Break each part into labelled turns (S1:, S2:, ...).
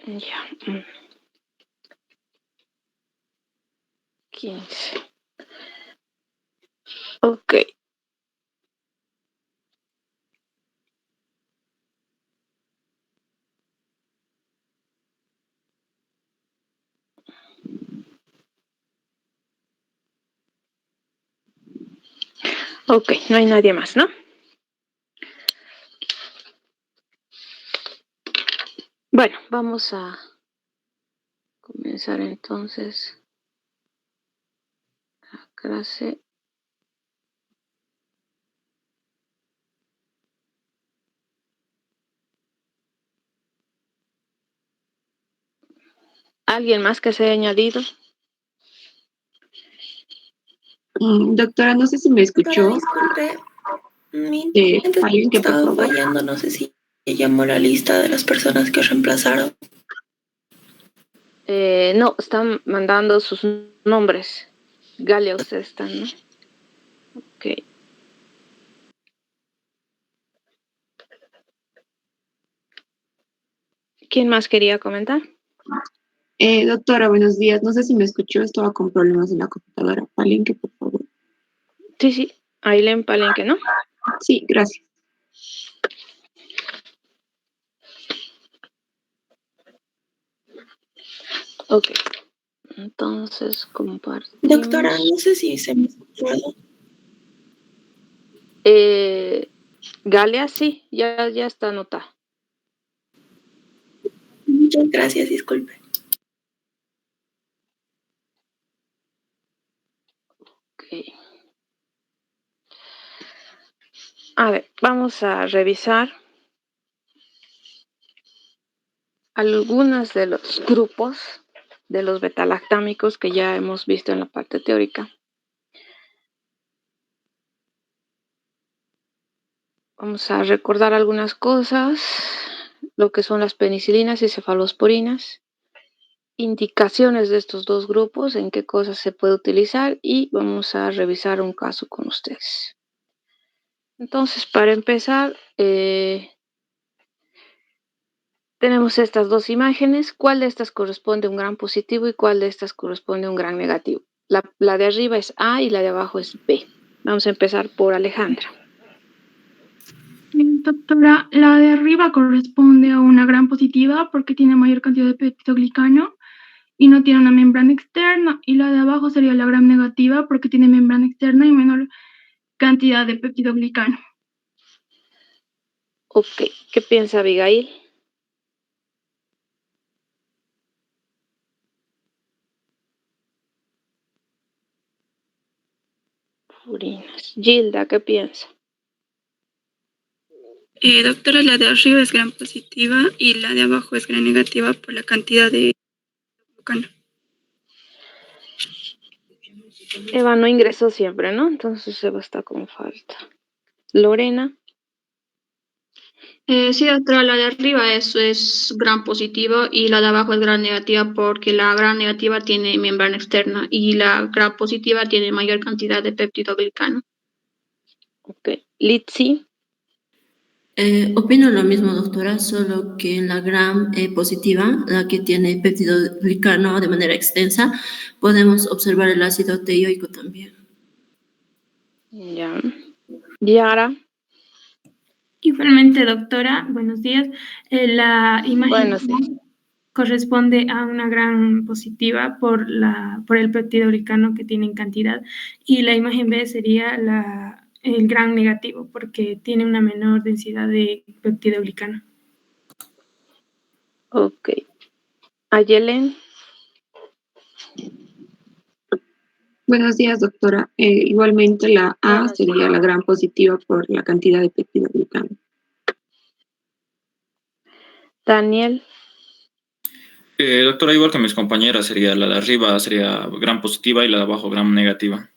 S1: Ya. 15. Ok. Ok, no hay nadie más, ¿no? Bueno, vamos a comenzar entonces la clase. ¿Alguien más que se haya añadido?
S2: Doctora, no sé si me escuchó.
S3: Doctora, disculpe, mi internet
S2: ¿Alguien que por
S3: estaba
S2: favor?
S3: fallando, no sé si llamó la lista de las personas que reemplazaron.
S1: No, están mandando sus nombres. Galia, ustedes están, ¿no? Ok. ¿Quién más quería comentar?
S2: Doctora, buenos días. No sé si me escuchó, estaba con problemas en la computadora. ¿Alguien que por favor?
S1: Sí, Aileen Palenque, ¿no?
S2: Sí, gracias.
S1: Ok. Entonces, compartimos.
S3: Doctora, no sé si se me escuchó.
S1: Galia, sí, ya está anotada.
S3: Muchas gracias, disculpe.
S1: Ok. A ver, vamos a revisar algunos de los grupos de los betalactámicos que ya hemos visto en la parte teórica. Vamos a recordar algunas cosas, lo que son las penicilinas y cefalosporinas, indicaciones de estos dos grupos, en qué cosas se puede utilizar y vamos a revisar un caso con ustedes. Entonces, para empezar, tenemos estas dos imágenes. ¿Cuál de estas corresponde a un gran positivo y cuál de estas corresponde a un gran negativo? La de arriba es A y la de abajo es B. Vamos a empezar por Alejandra.
S4: Doctora, la de arriba corresponde a una gran positiva porque tiene mayor cantidad de peptidoglicano y no tiene una membrana externa, y la de abajo sería la gran negativa porque tiene membrana externa y menor cantidad de peptidoglicano.
S1: Ok, ¿qué piensa Abigail? Purinas. Gilda, ¿qué piensa?
S5: Doctora, la de arriba es gran positiva y la de abajo es gran negativa por la cantidad de glucano.
S1: Eva no ingresó siempre, ¿no? Entonces Eva está con falta. Lorena.
S6: Sí, doctora, la de arriba es gran positiva y la de abajo es gran negativa porque la gran negativa tiene membrana externa y la gran positiva tiene mayor cantidad de peptidoglicano.
S1: Ok. Litsi.
S7: Opino lo mismo, doctora, solo que en la gram positiva, la que tiene peptidoglicano de manera extensa, podemos observar el ácido teioico también.
S1: Ya. Yara.
S8: Igualmente, doctora, buenos días. La imagen corresponde a una gran positiva por el peptidoglicano que tiene en cantidad, y la imagen B sería el gran negativo porque tiene una menor densidad de peptidoglicano.
S1: Ok. Ayelen.
S2: Buenos días, doctora. Igualmente la A sería la gran positiva por la cantidad de peptidoglicano.
S1: Daniel.
S9: Doctora, igual que mis compañeras, sería la de arriba sería gran positiva y la de abajo gran negativa.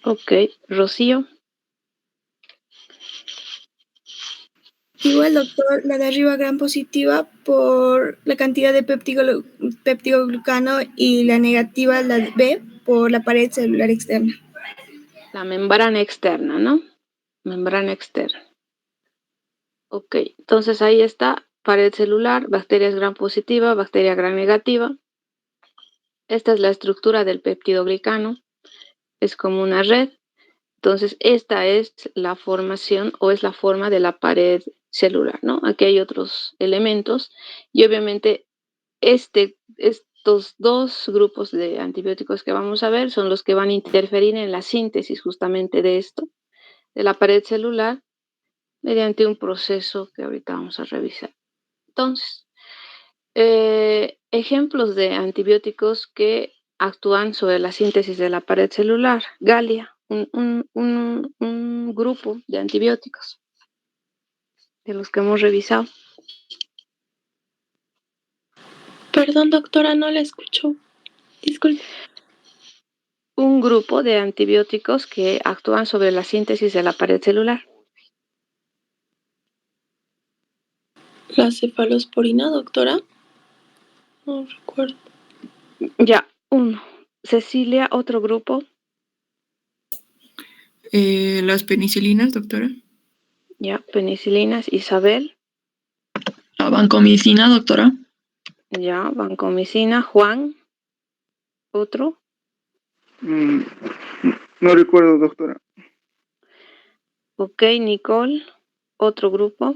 S1: Ok. Rocío.
S10: Igual, doctor, la de arriba gran positiva por la cantidad de peptidoglucano y la negativa, la B, por la pared celular externa.
S1: La membrana externa, ¿no? Membrana externa. Ok, entonces ahí está pared celular, bacterias gram positiva, bacteria gram negativa. Esta es la estructura del peptidoglicano. Es como una red. Entonces, esta es la formación o es la forma de la pared celular, ¿no? Aquí hay otros elementos y obviamente estos dos grupos de antibióticos que vamos a ver son los que van a interferir en la síntesis justamente de esto, de la pared celular, mediante un proceso que ahorita vamos a revisar. Entonces, ejemplos de antibióticos que actúan sobre la síntesis de la pared celular. Galia, un grupo de antibióticos de los que hemos revisado.
S11: Perdón, doctora, no la escucho. Disculpe.
S1: Un grupo de antibióticos que actúan sobre la síntesis de la pared celular.
S11: ¿La cefalosporina, doctora? No recuerdo.
S1: Ya, uno. Cecilia, otro grupo.
S12: Las penicilinas, doctora.
S1: Ya, penicilinas. Isabel.
S12: La vancomicina, doctora.
S1: Ya, vancomicina. Juan. Otro.
S13: No recuerdo, doctora.
S1: Ok, Nicole. Otro grupo.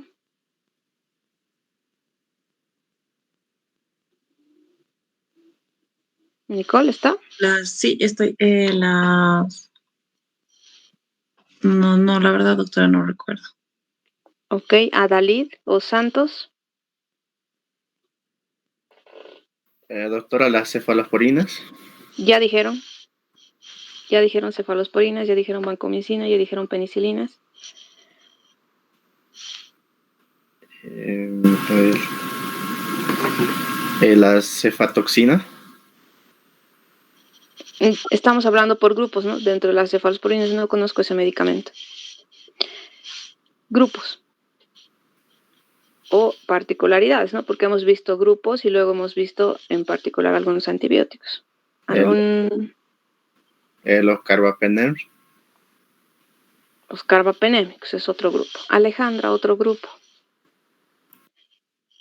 S1: Nicole, ¿está?
S3: Sí, estoy. No, la verdad, doctora, no recuerdo.
S1: Ok, Adalid o Santos.
S14: Doctora, las cefalosporinas.
S1: Ya dijeron. Ya dijeron cefalosporinas, ya dijeron vancomicina, ya dijeron penicilinas.
S14: A ver. La cefatoxina.
S1: Estamos hablando por grupos, ¿no? Dentro de las cefalosporinas no conozco ese medicamento. Grupos. O particularidades, ¿no? Porque hemos visto grupos y luego hemos visto en particular algunos antibióticos.
S14: Los carbapenems.
S1: Los carbapenémicos es otro grupo. Alejandra, otro grupo.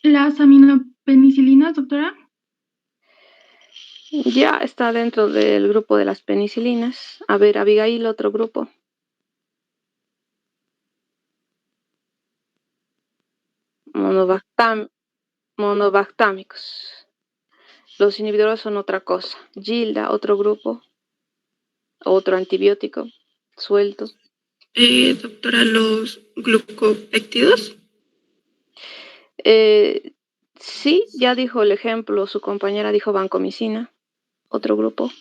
S4: ¿Las aminopenicilinas, doctora?
S1: Ya está dentro del grupo de las penicilinas. A ver, Abigail, otro grupo. Monobactámicos. Los inhibidores son otra cosa. Gilda, otro grupo. Otro antibiótico suelto.
S5: Doctora, los glucopéptidos.
S1: Sí, ya dijo el ejemplo, su compañera dijo vancomicina. Otro grupo.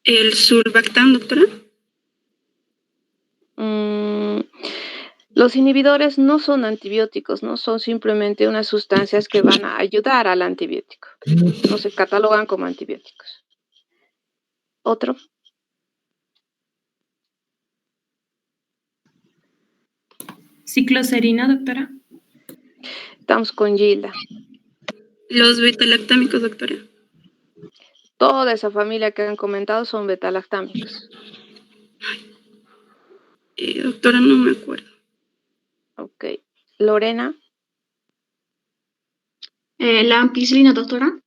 S5: El surfactán, doctora.
S1: Los inhibidores no son antibióticos, ¿no? Son simplemente unas sustancias que van a ayudar al antibiótico. No se catalogan como antibióticos. Otro.
S8: Cicloserina, doctora.
S1: Estamos con Gilda.
S5: Los betalactámicos, doctora.
S1: Toda esa familia que han comentado son betalactámicos.
S5: Doctora, no me acuerdo.
S1: Ok. Lorena.
S6: La ampicilina, doctora.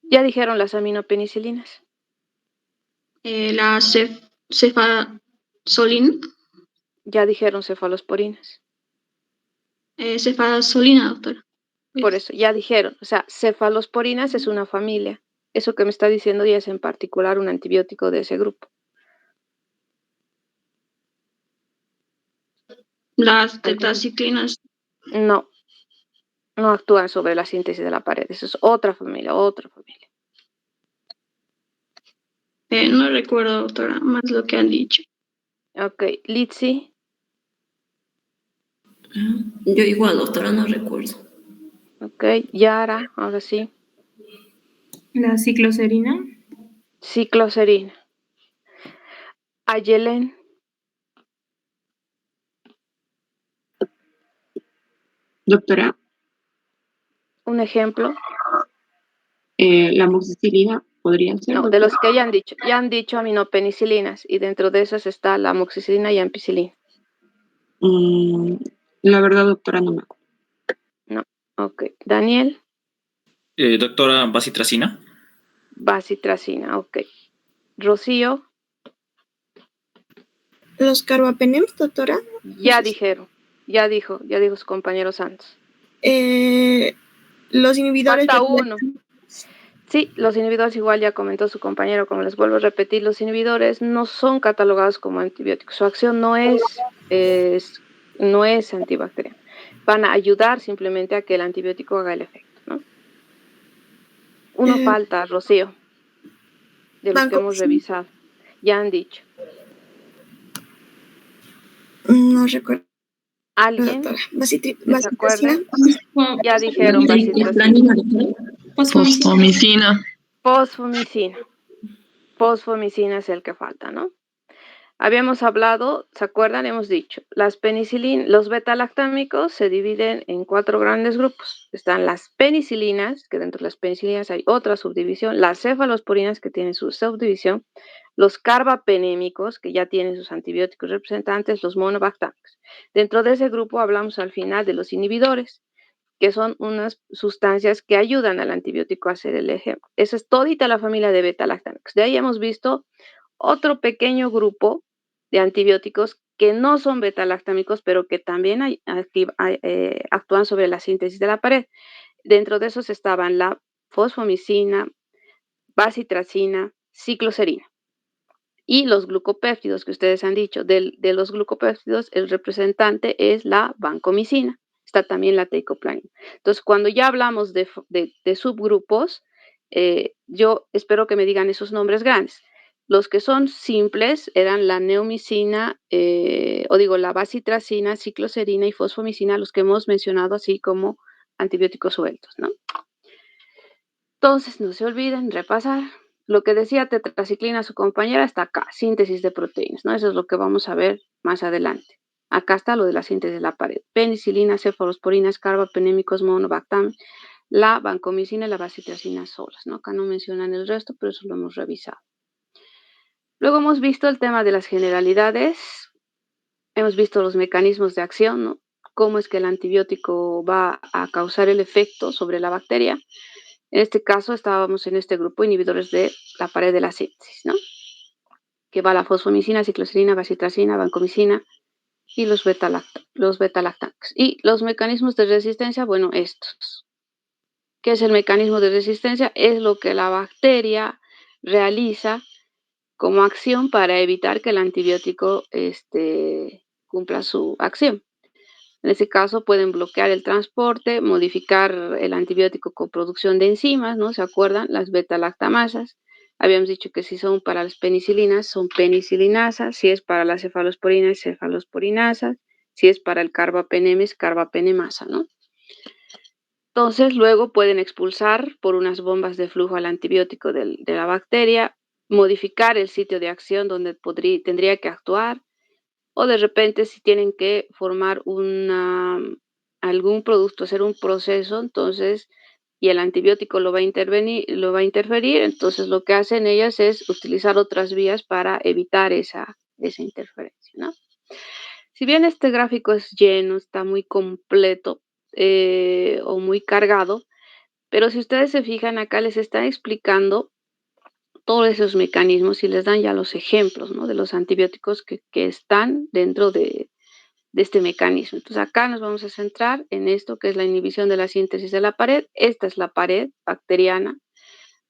S1: Ya dijeron las aminopenicilinas.
S6: La cefazolina.
S1: Ya dijeron cefalosporinas.
S6: Cefazolina, doctora.
S1: Por eso, ya dijeron. O sea, cefalosporinas es una familia. Eso que me está diciendo ya es en particular un antibiótico de ese grupo.
S6: Las tetraciclinas.
S1: No actúan sobre la síntesis de la pared. Eso es otra familia.
S6: No recuerdo, doctora, más lo que han dicho.
S1: Ok, Litsi.
S7: Yo igual, doctora, no recuerdo.
S1: Ok, Yara, ahora sí.
S8: La cicloserina.
S1: Cicloserina. Ayelen.
S2: Doctora.
S1: Un ejemplo.
S2: La amoxicilina podrían ser.
S1: No, de los que ya han dicho aminopenicilinas, y dentro de esas está la amoxicilina y ampicilina.
S2: La verdad, doctora, no me acuerdo.
S1: No, ok. Daniel.
S9: Doctora, bacitracina.
S1: Bacitracina, ok. Rocío.
S10: Los carbapenems, doctora.
S1: Ya dijo su compañero Santos.
S10: Los inhibidores
S1: Falta uno. Sí, los inhibidores igual ya comentó su compañero, como les vuelvo a repetir, los inhibidores no son catalogados como antibióticos. Su acción no es antibacteriana. Van a ayudar simplemente a que el antibiótico haga el efecto, ¿no? Uno falta, Rocío, de los que hemos revisado. Ya han dicho.
S10: No recuerdo.
S1: ¿Alguien?
S10: ¿Bacitracina?
S1: Ya dijeron bacitracina.
S12: Fosfomicina.
S1: Fosfomicina es el que falta, ¿no? Habíamos hablado, ¿se acuerdan? Hemos dicho, los beta-lactámicos se dividen en 4 grandes grupos. Están las penicilinas, que dentro de las penicilinas hay otra subdivisión, las cefalosporinas, que tienen su subdivisión, los carbapenémicos, que ya tienen sus antibióticos representantes, los monobactámicos. Dentro de ese grupo hablamos al final de los inhibidores, que son unas sustancias que ayudan al antibiótico a hacer el eje. Esa es todita la familia de beta-lactámicos. De ahí hemos visto otro pequeño grupo de antibióticos que no son beta-lactámicos, pero que también actúan sobre la síntesis de la pared. Dentro de esos estaban la fosfomicina, bacitracina, cicloserina. Y los glucopéptidos que ustedes han dicho, de los glucopéptidos, el representante es la vancomicina. Está también la teicoplanin. Entonces, cuando ya hablamos de subgrupos, yo espero que me digan esos nombres grandes. Los que son simples eran la neomicina, la bacitracina, cicloserina y fosfomicina, los que hemos mencionado así como antibióticos sueltos, ¿no? Entonces, no se olviden repasar. Lo que decía tetraciclina su compañera está acá, síntesis de proteínas, ¿no? Eso es lo que vamos a ver más adelante. Acá está lo de la síntesis de la pared. Penicilina, cefalosporinas, carbapenémicos, monobactam, la vancomicina y la bacitracina solas, ¿no? Acá no mencionan el resto, pero eso lo hemos revisado. Luego hemos visto el tema de las generalidades. Hemos visto los mecanismos de acción, ¿no? Cómo es que el antibiótico va a causar el efecto sobre la bacteria. En este caso estábamos en este grupo inhibidores de la pared de la síntesis, ¿no? Que va la fosfomicina, cicloserina, bacitracina, vancomicina y los beta-lactámicos. Y los mecanismos de resistencia, bueno, estos. ¿Qué es el mecanismo de resistencia? Es lo que la bacteria realiza como acción para evitar que el antibiótico cumpla su acción. En este caso pueden bloquear el transporte, modificar el antibiótico con producción de enzimas, ¿no? ¿Se acuerdan? Las beta-lactamasas. Habíamos dicho que si son para las penicilinas, son penicilinasas. Si es para las cefalosporinas, cefalosporinasas. Si es para el carbapenemes, carbapenemasa, ¿no? Entonces, luego pueden expulsar por unas bombas de flujo al antibiótico de la bacteria, modificar el sitio de acción donde tendría que actuar, o de repente si tienen que formar algún producto, hacer un proceso, entonces, y el antibiótico lo va a interferir, entonces lo que hacen ellas es utilizar otras vías para evitar esa interferencia, ¿no? Si bien este gráfico es lleno, está muy completo o muy cargado, pero si ustedes se fijan acá les están explicando todos esos mecanismos y les dan ya los ejemplos, ¿no? De los antibióticos que están dentro de este mecanismo. Entonces acá nos vamos a centrar en esto que es la inhibición de la síntesis de la pared. Esta es la pared bacteriana.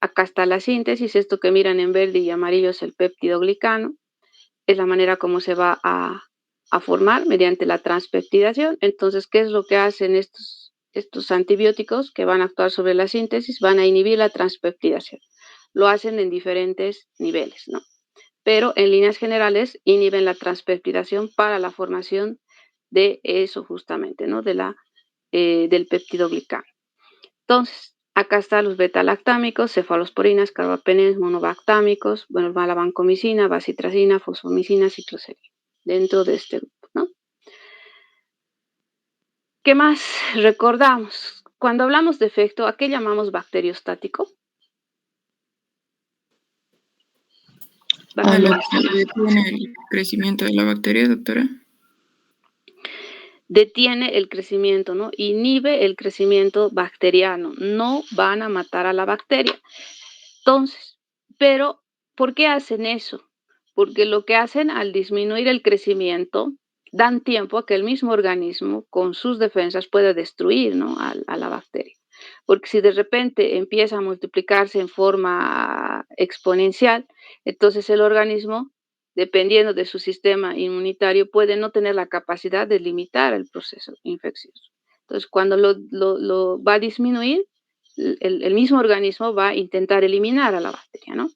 S1: Acá está la síntesis. Esto que miran en verde y amarillo es el péptido glicano. Es la manera como se va a formar mediante la transpeptidación. Entonces, ¿qué es lo que hacen estos antibióticos que van a actuar sobre la síntesis? Van a inhibir la transpeptidación. Lo hacen en diferentes niveles, ¿no? Pero en líneas generales inhiben la transpeptidación para la formación de eso justamente, ¿no? Del péptido glicano. Entonces, acá están los beta-lactámicos, cefalosporinas, carbapenems, monobactámicos, bueno, va la vancomicina, bacitracina, fosfomicina, cicloserina, dentro de este grupo, ¿no? ¿Qué más recordamos? Cuando hablamos de efecto, ¿a qué llamamos bacteriostático?
S12: ¿A lo que detiene el crecimiento de la bacteria, doctora?
S1: Detiene el crecimiento, ¿no? Inhibe el crecimiento bacteriano. No van a matar a la bacteria. Entonces, pero, ¿por qué hacen eso? Porque lo que hacen al disminuir el crecimiento, dan tiempo a que el mismo organismo, con sus defensas, pueda destruir, ¿no? a la bacteria. Porque si de repente empieza a multiplicarse en forma exponencial, entonces el organismo, dependiendo de su sistema inmunitario, puede no tener la capacidad de limitar el proceso infeccioso. Entonces, cuando lo va a disminuir, el mismo organismo va a intentar eliminar a la bacteria, ¿no?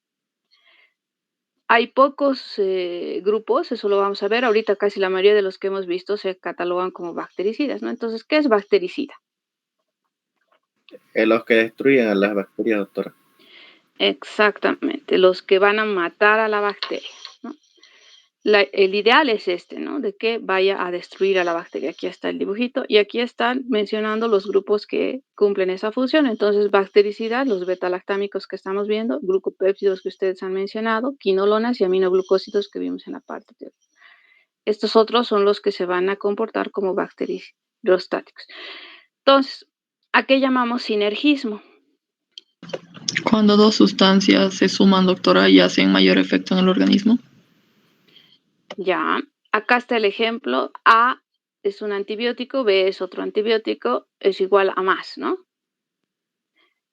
S1: Hay pocos grupos, eso lo vamos a ver, ahorita casi la mayoría de los que hemos visto se catalogan como bactericidas, ¿no? Entonces, ¿qué es bactericida?
S14: Los que destruyen a las bacterias, doctora.
S1: Exactamente, los que van a matar a la bacteria, ¿no? El ideal es este, ¿no? De que vaya a destruir a la bacteria. Aquí está el dibujito y aquí están mencionando los grupos que cumplen esa función. Entonces, bactericidas, los betalactámicos que estamos viendo, glucopéptidos que ustedes han mencionado, quinolonas y aminoglucósidos que vimos en la parte de... Estos otros son los que se van a comportar como bacteriostáticos. Entonces, ¿a qué llamamos sinergismo?
S12: Cuando dos sustancias se suman, doctora, y hacen mayor efecto en el organismo.
S1: Ya, acá está el ejemplo. A es un antibiótico, B es otro antibiótico, es igual a más, ¿no?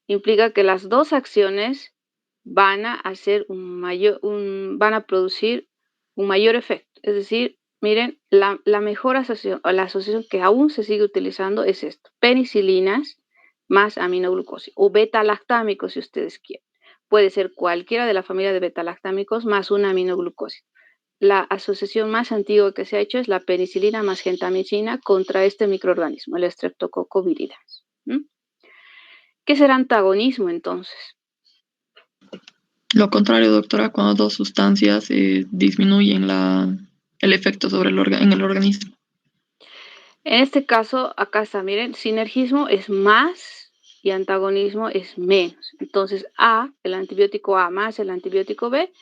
S1: Implica que las dos acciones van a hacer van a producir un mayor efecto. Es decir, miren, la mejor asociación, o la asociación que aún se sigue utilizando es esto: penicilinas más aminoglucosis, o beta-lactámicos si ustedes quieren. Puede ser cualquiera de la familia de beta-lactámicos más una aminoglucosis. La asociación más antigua que se ha hecho es la penicilina más gentamicina contra este microorganismo, el Streptococcus viridans. ¿Qué será antagonismo entonces?
S12: Lo contrario, doctora, cuando dos sustancias disminuyen el efecto sobre en el organismo.
S1: En este caso, acá está, miren, sinergismo es más y antagonismo es menos. Entonces, el antibiótico A más el antibiótico B,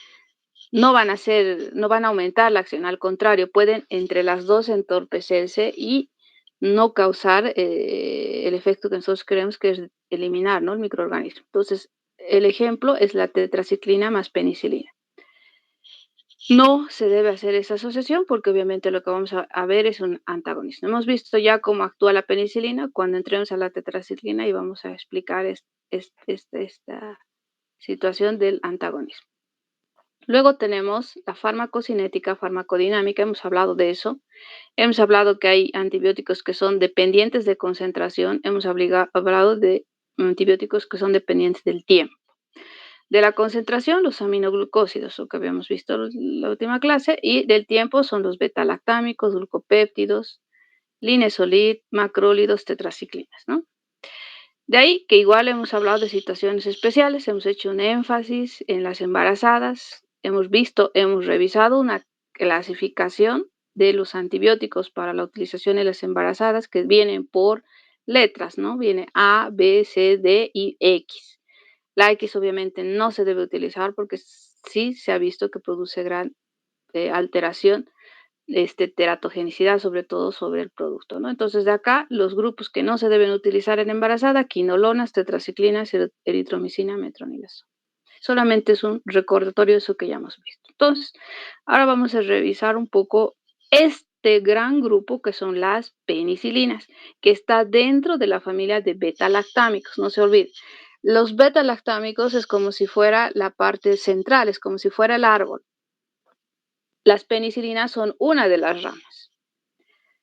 S1: no van a aumentar la acción, al contrario, pueden entre las dos entorpecerse y no causar el efecto que nosotros queremos, que es eliminar, ¿no? El microorganismo. Entonces, el ejemplo es la tetraciclina más penicilina. No se debe hacer esa asociación porque obviamente lo que vamos a ver es un antagonismo. Hemos visto ya cómo actúa la penicilina. Cuando entremos a la tetraciclina y vamos a explicar esta situación del antagonismo. Luego tenemos la farmacocinética, farmacodinámica, hemos hablado de eso. Hemos hablado que hay antibióticos que son dependientes de concentración. Hemos hablado de antibióticos que son dependientes del tiempo. De la concentración, los aminoglucósidos, lo que habíamos visto en la última clase, y del tiempo son los betalactámicos, glucopéptidos, linesolid, macrólidos, tetraciclinas, ¿no? De ahí que igual hemos hablado de situaciones especiales, hemos hecho un énfasis en las embarazadas, hemos revisado una clasificación de los antibióticos para la utilización en las embarazadas que vienen por letras, ¿no? Viene A, B, C, D y X. La X obviamente no se debe utilizar porque sí se ha visto que produce gran alteración, teratogenicidad, sobre todo sobre el producto, ¿no? Entonces, de acá, los grupos que no se deben utilizar en embarazada: quinolonas, tetraciclinas, eritromicina, metronidazol. Solamente es un recordatorio de eso que ya hemos visto. Entonces, ahora vamos a revisar un poco este gran grupo que son las penicilinas, que está dentro de la familia de beta-lactámicos, no se olviden. Los beta-lactámicos es como si fuera la parte central, es como si fuera el árbol. Las penicilinas son una de las ramas.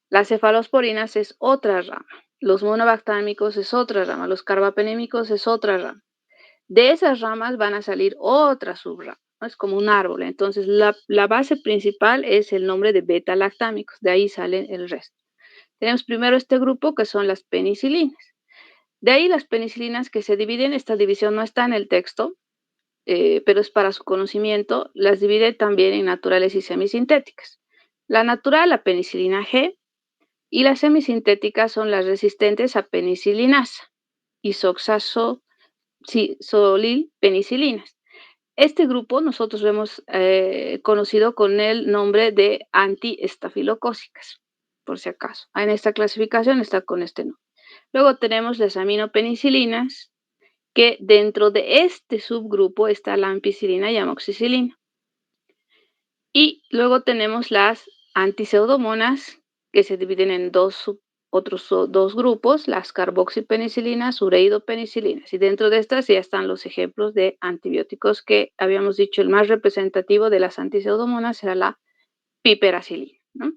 S1: Las cefalosporinas es otra rama. Los monobactámicos es otra rama. Los carbapenémicos es otra rama. De esas ramas van a salir otras subramas, ¿no? Es como un árbol. Entonces, la base principal es el nombre de beta-lactámicos. De ahí salen el resto. Tenemos primero este grupo que son las penicilinas. De ahí las penicilinas que se dividen, esta división no está en el texto, pero es para su conocimiento, las divide también en naturales y semisintéticas. La natural, la penicilina G, y las semisintéticas son las resistentes a penicilinasa, isoxazolil penicilinas. Este grupo nosotros lo hemos conocido con el nombre de antiestafilocócicas, por si acaso. En esta clasificación está con este nombre. Luego tenemos las aminopenicilinas, que dentro de este subgrupo está la ampicilina y amoxicilina. Y luego tenemos las antipseudomonas, que se dividen en otros dos grupos, las carboxipenicilinas, ureidopenicilinas. Y dentro de estas ya están los ejemplos de antibióticos que habíamos dicho, el más representativo de las antipseudomonas era la piperacilina, ¿no?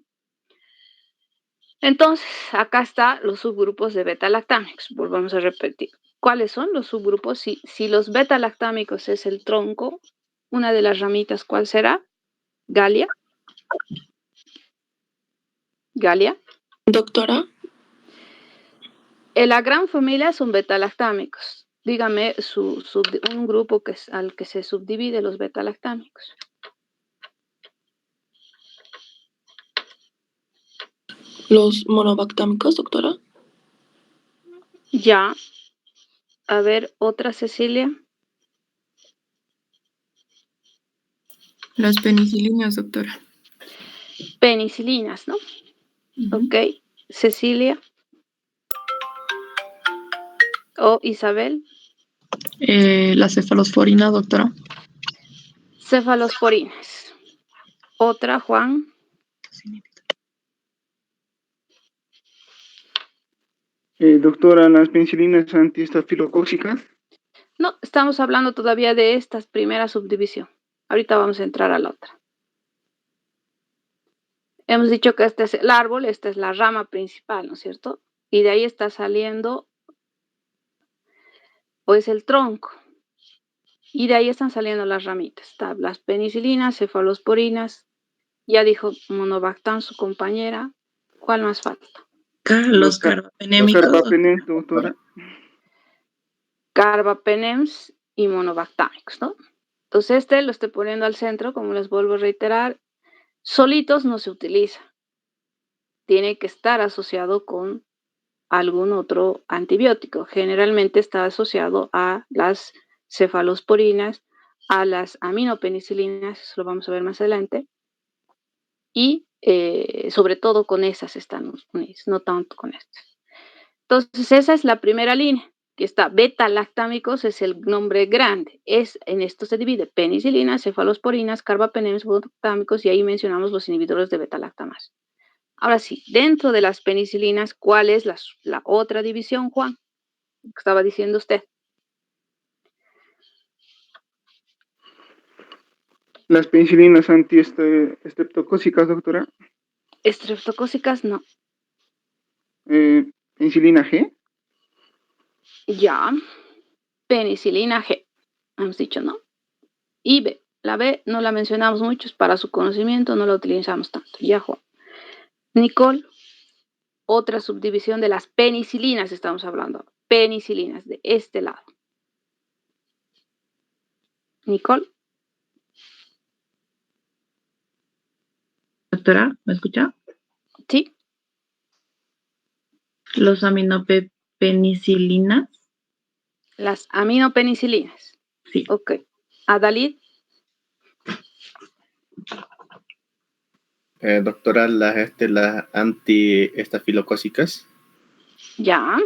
S1: Entonces, acá están los subgrupos de beta-lactámicos. Volvamos a repetir. ¿Cuáles son los subgrupos? Si los beta-lactámicos es el tronco, una de las ramitas, ¿cuál será? Galia. Galia.
S11: Doctora.
S1: En la gran familia son beta-lactámicos. Dígame un grupo al que se subdivide los beta-lactámicos.
S11: Los monobactámicos, doctora.
S1: Ya. A ver, otra, Cecilia.
S12: Las penicilinas, doctora.
S1: Penicilinas, ¿no? Ok. Cecilia. O Isabel.
S12: La cefalosporina, doctora.
S1: Cefalosporinas. Otra, Juan.
S13: Doctora, las penicilinas antiestafilocócicas.
S1: No, estamos hablando todavía de esta primera subdivisión. Ahorita vamos a entrar a la otra. Hemos dicho que este es el árbol, esta es la rama principal, ¿no es cierto? Y de ahí está saliendo, pues, el tronco. Y de ahí están saliendo las ramitas. Están las penicilinas, cefalosporinas. Ya dijo Monobactam, su compañera. ¿Cuál más falta?
S11: Los carbapenémicos.
S13: Los carbapenems, doctora.
S1: Carbapenems y monobactámicos, ¿no? Entonces lo estoy poniendo al centro, como les vuelvo a reiterar. Solitos no se utiliza. Tiene que estar asociado con algún otro antibiótico. Generalmente está asociado a las cefalosporinas, a las aminopenicilinas, eso lo vamos a ver más adelante, y sobre todo con esas están unidas, no tanto con estas. Entonces esa es la primera línea, que está beta-lactámicos, es el nombre grande. En esto se divide penicilinas, cefalosporinas, carbapenems, monobactámicos, y ahí mencionamos los inhibidores de beta-lactamasa. Ahora sí, dentro de las penicilinas, ¿cuál es la otra división, Juan? Que estaba diciendo usted.
S13: Las penicilinas anti-estreptocócicas, doctora.
S1: Estreptocócicas, no.
S13: Penicilina G.
S1: Ya. Penicilina G. Hemos dicho, ¿no? Y B. La B no la mencionamos mucho, es para su conocimiento, no la utilizamos tanto. Ya, Juan. Nicole. Otra subdivisión de las penicilinas estamos hablando. Penicilinas, de este lado. Nicole.
S15: Doctora, ¿me escucha?
S1: Sí.
S15: Los aminopenicilinas.
S1: Las aminopenicilinas.
S15: Sí.
S1: Ok. Adalid.
S14: Doctora, las antiestafilocócicas.
S1: Ya.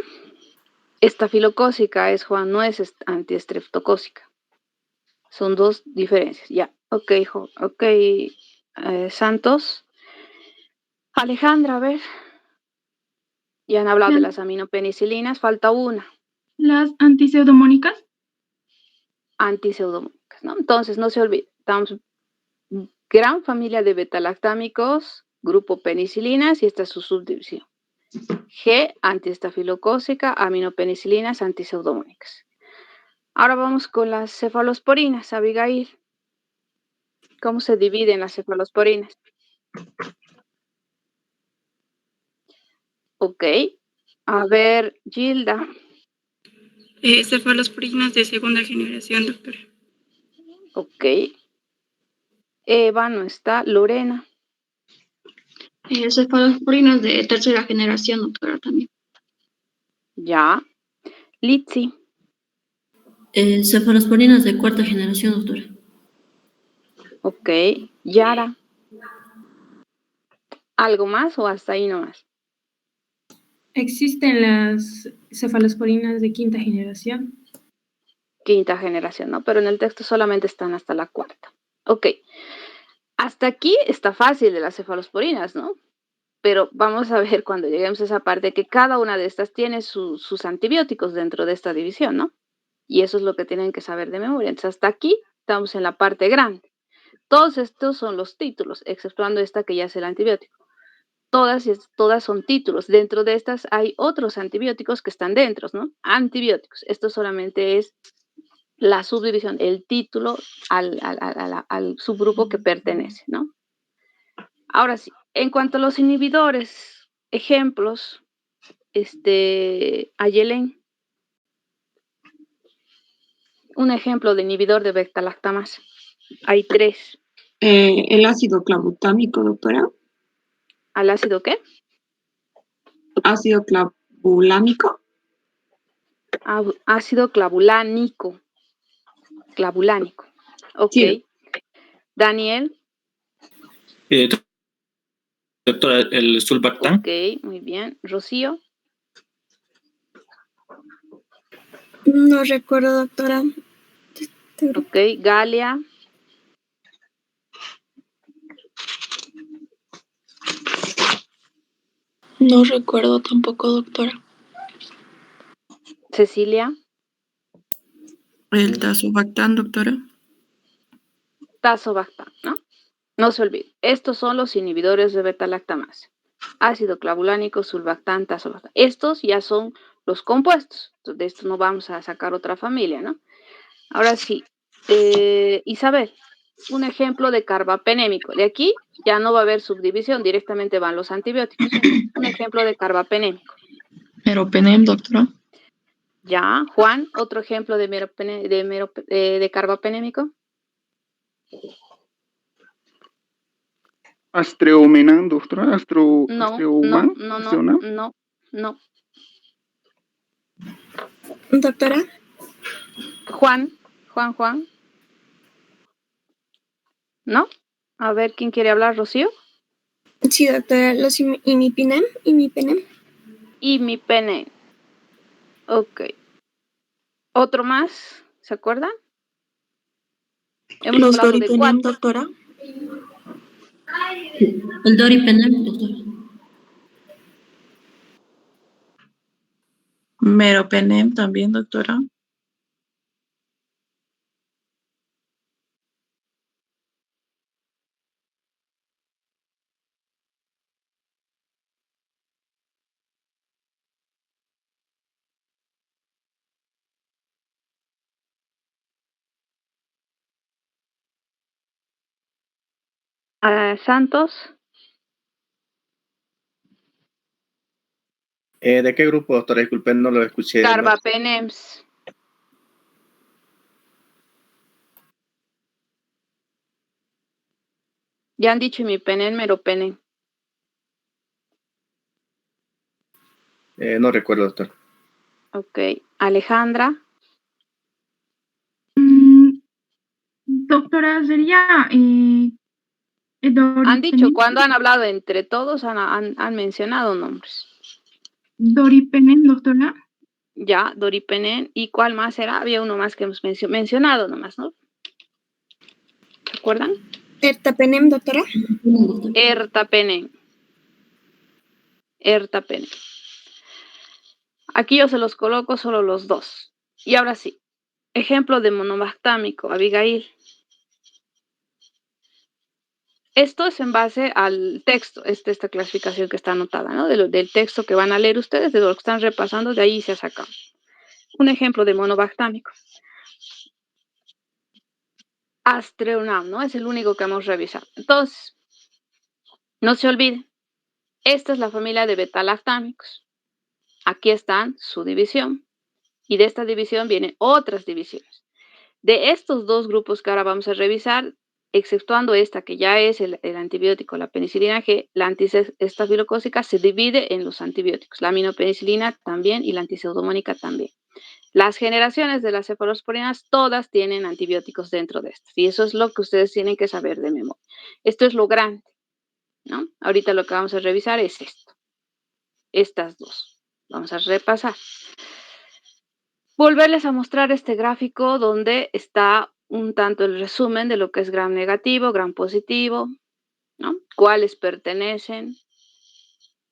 S1: Estafilocócica es, Juan, no es antiestreptocócica. Son dos diferencias. Ya. Ok, ok. Santos. Alejandra, a ver. Ya han hablado de las aminopenicilinas. Falta una.
S4: Las antipseudomónicas.
S1: Antipseudomónicas, ¿no? Entonces, no se olvide. Estamos gran familia de betalactámicos, grupo penicilinas, y esta es su subdivisión. G, antiestafilocócica, aminopenicilinas, antipseudomónicas. Ahora vamos con las cefalosporinas, Abigail. ¿Cómo se dividen las cefalosporinas? Ok. A ver, Gilda.
S5: Cefalosporinas de segunda generación, doctora.
S1: Ok. Eva no está. Lorena.
S6: Cefalosporinas de tercera generación, doctora, también.
S1: Ya. Litsi.
S7: Cefalosporinas de cuarta generación, doctora.
S1: Ok, Yara. ¿Algo más o hasta ahí nomás?
S8: Existen las cefalosporinas de quinta generación.
S1: Quinta generación, ¿no? Pero en el texto solamente están hasta la cuarta. Ok. Hasta aquí está fácil de las cefalosporinas, ¿no? Pero vamos a ver cuando lleguemos a esa parte que cada una de estas tiene sus antibióticos dentro de esta división, ¿no? Y eso es lo que tienen que saber de memoria. Entonces, hasta aquí estamos en la parte grande. Todos estos son los títulos, exceptuando esta que ya es el antibiótico. Todas son títulos. Dentro de estas hay otros antibióticos que están dentro, ¿no? Antibióticos. Esto solamente es la subdivisión, el título al subgrupo que pertenece, ¿no? Ahora sí, en cuanto a los inhibidores, ejemplos, Ayelen, un ejemplo de inhibidor de beta-lactamasa. Hay 3.
S2: El ácido clavutámico, doctora.
S1: ¿Al ácido qué?
S2: Ácido clavulámico.
S1: Ácido clavulánico. Clavulánico. Ok. Sí. Daniel.
S9: Doctora, el sulbactam.
S1: Ok, muy bien. Rocío.
S10: No recuerdo, doctora.
S1: Ok, Galia.
S11: No recuerdo tampoco, doctora.
S1: Cecilia.
S12: El tazobactam, doctora.
S1: Tazobactam, ¿no? No se olvide. Estos son los inhibidores de beta-lactamasa. Ácido clavulánico, sulbactam, tazobactam. Estos ya son los compuestos. Entonces, de esto no vamos a sacar otra familia, ¿no? Ahora sí. Isabel, un ejemplo de carbapenémico. De aquí ya no va a haber subdivisión, directamente van los antibióticos. Un ejemplo de carbapenémico.
S12: Meropenem, doctora.
S1: Ya, Juan, otro ejemplo de carbapenémico.
S13: Astreumenan, doctora.
S1: No.
S10: Doctora.
S1: Juan. ¿No? A ver, ¿quién quiere hablar? ¿Rocío?
S10: Sí, doctora. Los imipenem.
S1: Imipenem. Ok. ¿Otro más? ¿Se acuerdan?
S11: Los doripenem, doctora.
S7: El doripenem, doctora.
S12: Meropenem también, doctora.
S1: Santos.
S14: ¿De qué grupo, doctora? Disculpen, no lo escuché.
S1: Carbapenems. Ya han dicho imipenem, meropenem.
S14: No recuerdo, doctor.
S1: Ok. Alejandra.
S4: Doctora, sería...
S1: Han dicho, cuando han hablado entre todos, han mencionado nombres.
S4: Doripenem, doctora.
S1: Ya, doripenem. ¿Y cuál más era? Había uno más que hemos mencionado nomás, ¿no? ¿Se acuerdan?
S10: Ertapenem, doctora.
S1: Ertapenem. Aquí yo se los coloco solo los 2. Y ahora sí. Ejemplo de monobactámico, Abigail. Esto es en base al texto, esta clasificación que está anotada, ¿no? Del texto que van a leer ustedes, de lo que están repasando, de ahí se ha sacado. Un ejemplo de monobactámico. Astreonam, ¿no? Es el único que hemos revisado. Entonces, no se olviden, esta es la familia de beta-lactámicos. Aquí están su división. Y de esta división vienen otras divisiones. De estos 2 grupos que ahora vamos a revisar, exceptuando esta que ya es el antibiótico, la penicilina G, la antiestafilocócica se divide en los antibióticos, la aminopenicilina también y la antiseudomónica también. Las generaciones de las cefalosporinas todas tienen antibióticos dentro de estas. Y eso es lo que ustedes tienen que saber de memoria. Esto es lo grande, ¿no? Ahorita lo que vamos a revisar es esto. Estas dos. Vamos a repasar. Volverles a mostrar este gráfico donde está un tanto el resumen de lo que es gram negativo, gram positivo, ¿no? Cuáles pertenecen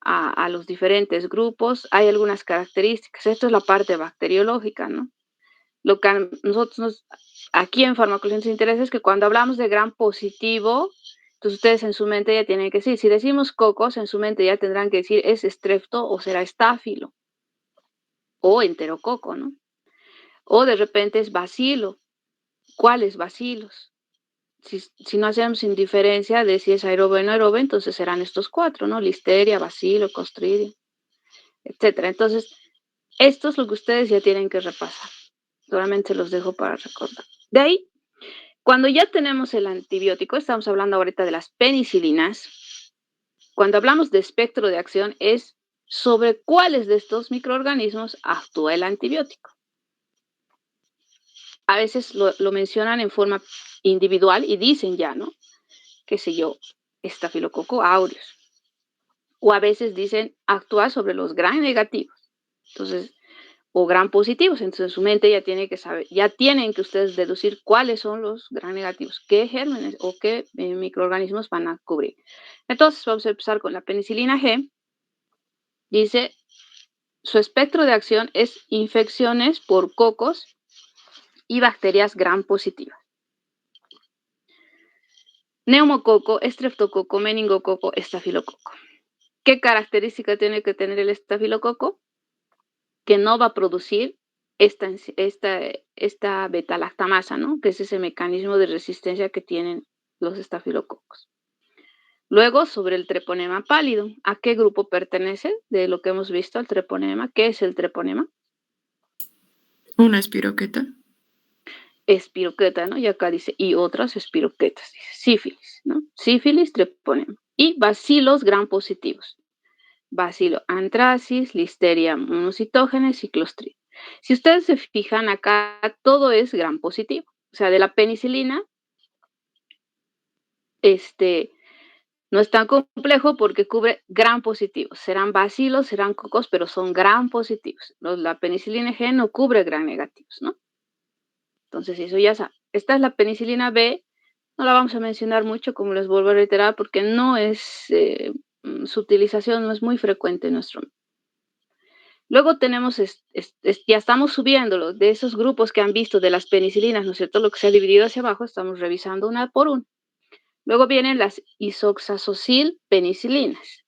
S1: a los diferentes grupos. Hay algunas características. Esto es la parte bacteriológica, ¿no? Lo que a nosotros aquí en farmacología nos interesa es que cuando hablamos de gram positivo, entonces ustedes en su mente ya tienen que decir, si decimos cocos, en su mente ya tendrán que decir, ¿es estrepto o será estáfilo? O enterococo, ¿no? O de repente es bacilo. ¿Cuáles bacilos? Si no hacemos indiferencia de si es aerobe o no aerobe, entonces serán estos 4, ¿no? Listeria, bacilo, clostridium, etc. Entonces, esto es lo que ustedes ya tienen que repasar. Solamente los dejo para recordar. De ahí, cuando ya tenemos el antibiótico, estamos hablando ahorita de las penicilinas. Cuando hablamos de espectro de acción es sobre cuáles de estos microorganismos actúa el antibiótico. A veces lo mencionan en forma individual y dicen ya, ¿no? Qué sé yo, Staphylococcus aureus. O a veces dicen actúa sobre los gram negativos. Entonces, o gram positivos. Entonces, en su mente ya tiene que saber, ya tienen que ustedes deducir cuáles son los gram negativos, qué gérmenes o qué microorganismos van a cubrir. Entonces, vamos a empezar con la penicilina G. Dice, su espectro de acción es infecciones por cocos y bacterias gram positivas. Neumococo, estreptococo, meningococo, estafilococo. ¿Qué característica tiene que tener el estafilococo? Que no va a producir esta beta-lactamasa, ¿no? Que es ese mecanismo de resistencia que tienen los estafilococos. Luego, sobre el treponema pálido. ¿A qué grupo pertenece de lo que hemos visto, el treponema? ¿Qué es el treponema?
S12: Una espiroqueta.
S1: Espiroqueta, ¿no? Y acá dice, y otras espiroquetas. Dice, sífilis, ¿no? Sífilis, treponema. Y bacilos gram positivos. Bacilo anthracis, Listeria monocytogenes y Clostridium. Si ustedes se fijan acá, todo es gram positivo. O sea, de la penicilina, no es tan complejo porque cubre gram positivos. Serán bacilos, serán cocos, pero son gram positivos. La penicilina G no cubre gram negativos, ¿no? Entonces, eso ya saben. Esta es la penicilina B. No la vamos a mencionar mucho, como les vuelvo a reiterar, porque no es, su utilización no es muy frecuente en nuestro medio. Luego tenemos, ya estamos subiéndolo de esos grupos que han visto de las penicilinas, ¿no es cierto? Lo que se ha dividido hacia abajo, estamos revisando una por una. Luego vienen las isoxazocil penicilinas.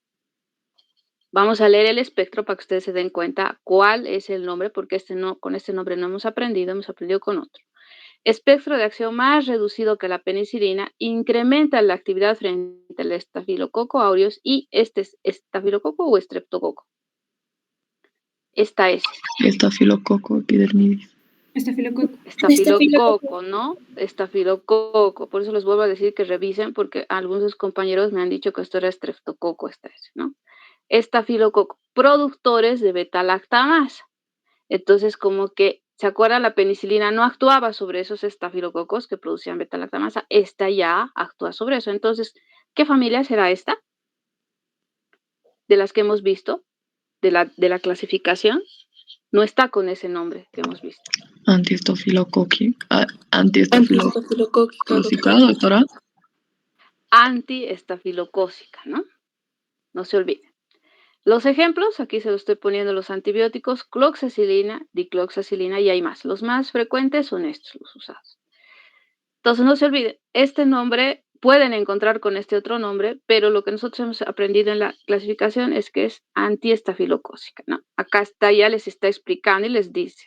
S1: Vamos a leer el espectro para que ustedes se den cuenta cuál es el nombre, porque con este nombre no hemos aprendido con otro. Espectro de acción más reducido que la penicilina, incrementa la actividad frente al estafilococo aureus y este es estafilococo o estreptococo. Esta es.
S12: Estafilococo epidermidis.
S1: Estafilococo, ¿no? Estafilococo. Por eso les vuelvo a decir que revisen, porque algunos compañeros me han dicho que esto era estreptococo, ¿no? Estafilococo, productores de beta-lactamasa. Entonces, como que, ¿se acuerdan? La penicilina no actuaba sobre esos estafilococos que producían beta-lactamasa. Esta ya actúa sobre eso. Entonces, ¿qué familia será esta? De las que hemos visto, de la clasificación, no está con ese nombre que hemos visto.
S12: Antiestafilocócica, doctora.
S1: Antiestafilocócica, ¿no? No se olviden. Los ejemplos, aquí se los estoy poniendo los antibióticos, cloxacilina, dicloxacilina y hay más. Los más frecuentes son estos, los usados. Entonces, no se olviden, este nombre pueden encontrar con este otro nombre, pero lo que nosotros hemos aprendido en la clasificación es que es antiestafilocócica, ¿no? Acá está, ya les está explicando y les dice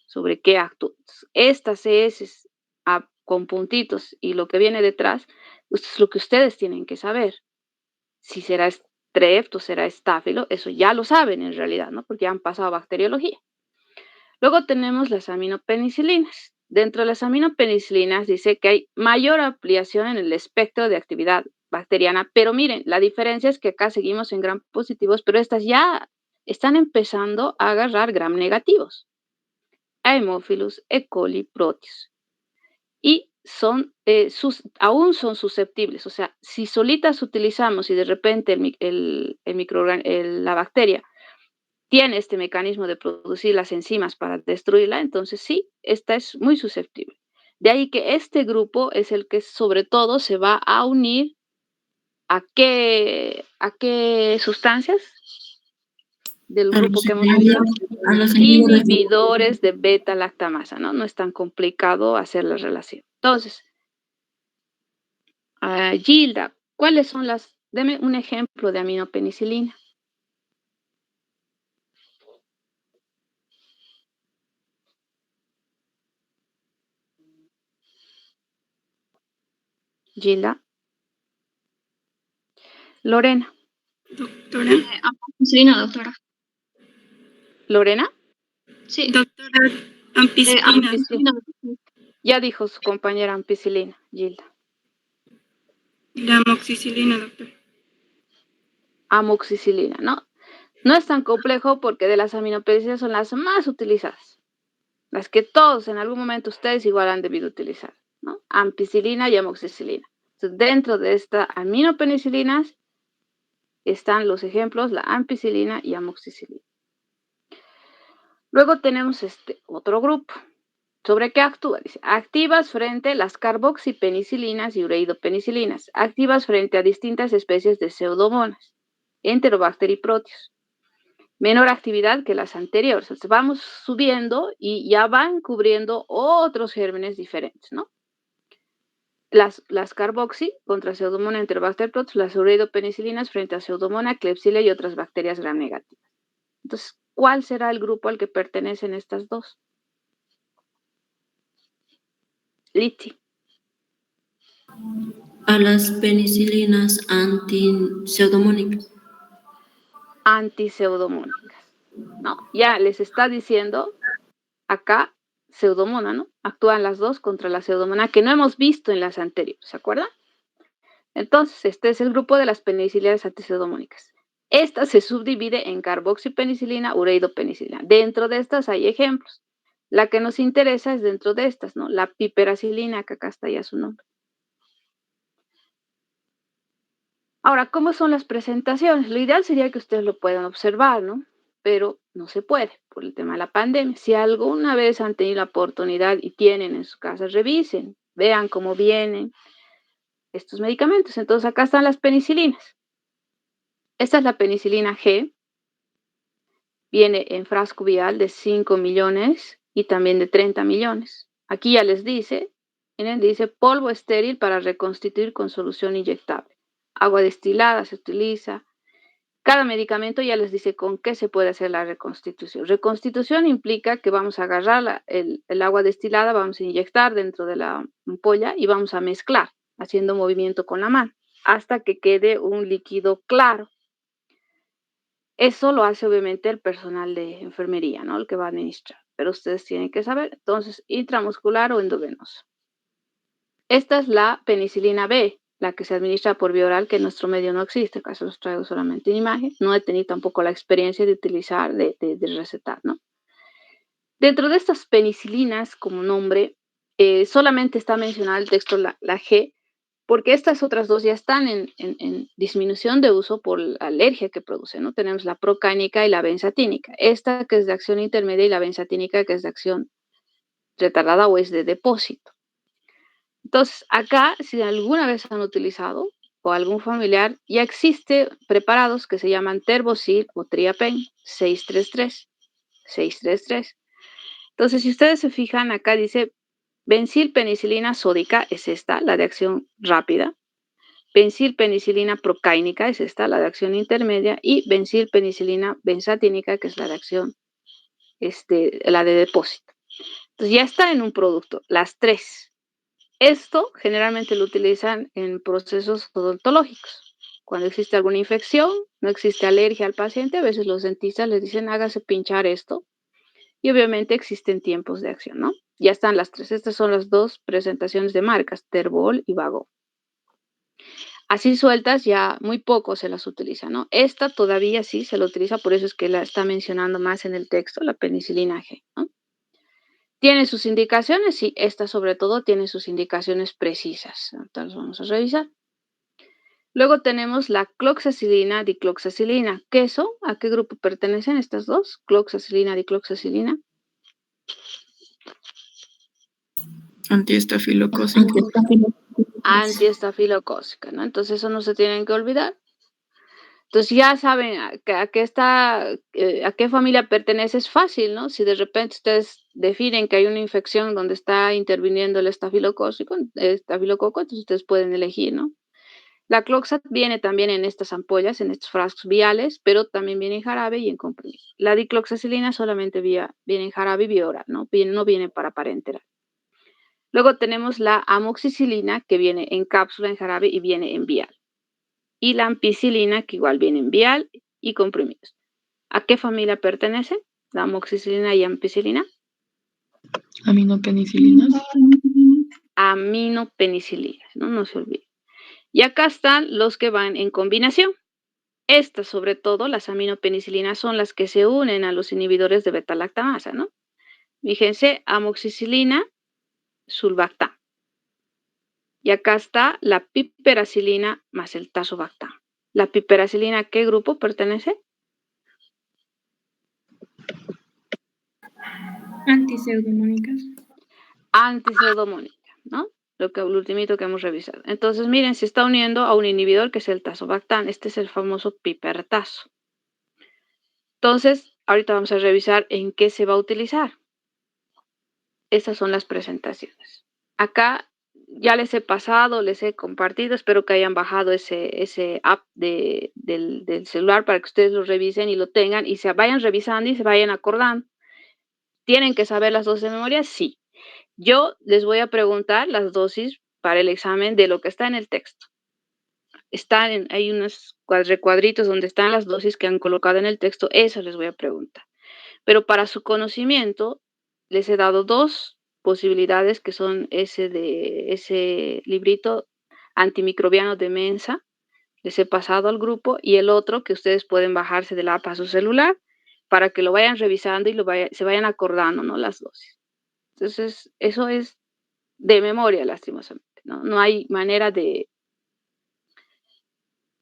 S1: sobre qué actúa. Estas CS con puntitos y lo que viene detrás, es lo que ustedes tienen que saber. Si será strepto, será estáfilo, eso ya lo saben en realidad, ¿no? Porque ya han pasado bacteriología. Luego tenemos las aminopenicilinas. Dentro de las aminopenicilinas dice que hay mayor ampliación en el espectro de actividad bacteriana, pero miren, la diferencia es que acá seguimos en gram positivos, pero estas ya están empezando a agarrar gram negativos. Haemophilus, E. coli, Proteus. Y aún son susceptibles, o sea, si solitas utilizamos y de repente la bacteria tiene este mecanismo de producir las enzimas para destruirla, entonces sí, esta es muy susceptible. De ahí que este grupo es el que sobre todo se va a unir a qué sustancias del grupo que hemos visto, inhibidores de beta-lactamasa, ¿no? No es tan complicado hacer la relación. Entonces, Gilda, ¿cuáles son deme un ejemplo de aminopenicilina? Gilda. Lorena.
S6: Doctora. Ampicilina, doctora.
S1: ¿Lorena?
S6: Sí. Doctora, ampicilina.
S1: Ya dijo su compañera ampicilina, Gilda.
S5: La amoxicilina, doctora.
S1: Amoxicilina, ¿no? No es tan complejo porque de las aminopenicilinas son las más utilizadas. Las que todos en algún momento ustedes igual han debido utilizar, ¿no? Ampicilina y amoxicilina. Entonces, dentro de estas aminopenicilinas están los ejemplos, la ampicilina y amoxicilina. Luego tenemos este otro grupo. ¿Sobre qué actúa? Dice, activas frente a las carboxipenicilinas y ureidopenicilinas, activas frente a distintas especies de pseudomonas, Enterobacter y Proteus. Menor actividad que las anteriores. Entonces vamos subiendo y ya van cubriendo otros gérmenes diferentes, ¿no? Las carboxi contra Pseudomonas, Enterobacter, Proteus, las ureidopenicilinas frente a Pseudomonas, Klebsiella y otras bacterias gram negativas. Entonces, ¿cuál será el grupo al que pertenecen estas dos? Liti.
S7: A las penicilinas antipseudomónicas.
S1: Antipseudomónicas, ¿no? Ya les está diciendo acá pseudomona, ¿no? Actúan las dos contra la pseudomona que no hemos visto en las anteriores, ¿se acuerdan? Entonces, este es el grupo de las penicilinas antipseudomónicas. Esta se subdivide en carboxipenicilina, ureidopenicilina. Dentro de estas hay ejemplos. La que nos interesa es dentro de estas, ¿no? La piperacilina, que acá está ya su nombre. Ahora, ¿cómo son las presentaciones? Lo ideal sería que ustedes lo puedan observar, ¿no? Pero no se puede por el tema de la pandemia. Si alguna vez han tenido la oportunidad y tienen en su casa, revisen, vean cómo vienen estos medicamentos. Entonces, acá están las penicilinas. Esta es la penicilina G. Viene en frasco vial de 5 millones y también de 30 millones. Aquí ya les dice, miren, dice polvo estéril para reconstituir con solución inyectable. Agua destilada se utiliza. Cada medicamento ya les dice con qué se puede hacer la reconstitución. Reconstitución implica que vamos a agarrar el agua destilada, vamos a inyectar dentro de la ampolla y vamos a mezclar, haciendo movimiento con la mano, hasta que quede un líquido claro. Eso lo hace obviamente el personal de enfermería, ¿no? El que va a administrar. Pero ustedes tienen que saber, entonces, intramuscular o endovenoso. Esta es la penicilina B, la que se administra por vía oral, que en nuestro medio no existe, acá se los traigo solamente en imagen. No he tenido tampoco la experiencia de utilizar, de recetar, ¿no? Dentro de estas penicilinas, como nombre, solamente está mencionada el texto la G, porque estas otras dos ya están en disminución de uso por la alergia que produce, ¿no? Tenemos la procánica y la benzatínica. Esta que es de acción intermedia y la benzatínica que es de acción retardada o es de depósito. Entonces, acá, si alguna vez han utilizado o algún familiar, ya existe preparados que se llaman Terbosil o Triapen 633. Entonces, si ustedes se fijan, acá dice benzilpenicilina sódica, es esta, la de acción rápida. Benzilpenicilina procáinica, es esta, la de acción intermedia. Y benzilpenicilina benzatínica, que es la de acción, la de depósito. Entonces, ya está en un producto, las tres. Esto generalmente lo utilizan en procesos odontológicos. Cuando existe alguna infección, no existe alergia al paciente, a veces los dentistas les dicen hágase pinchar esto. Y obviamente existen tiempos de acción, ¿no? Ya están las tres. Estas son las dos presentaciones de marcas, Terbol y Vago. Así sueltas ya muy poco se las utiliza, ¿no? Esta todavía sí se la utiliza, por eso es que la está mencionando más en el texto, la penicilina G, ¿no? ¿Tiene sus indicaciones? Sí, esta sobre todo tiene sus indicaciones precisas. Ahorita las vamos a revisar. Luego tenemos la cloxacilina, dicloxacilina. ¿Queso? ¿A qué grupo pertenecen estas dos? Cloxacilina, dicloxacilina.
S12: Antiestafilocócica.
S1: Antiestafilocócica, ¿no? Entonces eso no se tienen que olvidar. Entonces ya saben a qué familia pertenece, es fácil, ¿no? Si de repente ustedes definen que hay una infección donde está interviniendo el estafilococo, entonces ustedes pueden elegir, ¿no? La Cloxat viene también en estas ampollas, en estos frascos viales, pero también viene en jarabe y en comprimido. La dicloxacilina solamente viene en jarabe y vía oral, ¿no? No viene para parenteral. Luego tenemos la amoxicilina, que viene en cápsula, en jarabe y viene en vial. Y la ampicilina, que igual viene en vial y comprimidos. ¿A qué familia pertenece? La amoxicilina y ampicilina.
S12: Aminopenicilinas.
S1: Aminopenicilinas, ¿no? No se olvide. Y acá están los que van en combinación. Estas, sobre todo, las aminopenicilinas, son las que se unen a los inhibidores de beta-lactamasa, ¿no? Fíjense, amoxicilina, sulbactam. Y acá está la piperacilina más el tazobactam. ¿La piperacilina a qué grupo pertenece?
S8: Antipseudomónicas.
S1: Antipseudomónica, ¿no? Lo ultimito que hemos revisado. Entonces, miren, se está uniendo a un inhibidor que es el tazobactam. Este es el famoso pipertazo. Entonces, ahorita vamos a revisar en qué se va a utilizar. Estas son las presentaciones. Acá ya les he pasado, les he compartido, espero que hayan bajado ese app del celular para que ustedes lo revisen y lo tengan y se vayan revisando y se vayan acordando. ¿Tienen que saber las dosis de memoria? Sí. Yo les voy a preguntar las dosis para el examen de lo que está en el texto. Hay unos recuadritos donde están las dosis que han colocado en el texto, eso les voy a preguntar. Pero para su conocimiento, les he dado dos posibilidades que son ese librito antimicrobiano de Mensa, les he pasado al grupo, y el otro que ustedes pueden bajarse de la app a su celular para que lo vayan revisando y se vayan acordando, ¿no? Las dosis. Entonces, eso es de memoria, lastimosamente, ¿no? No hay manera de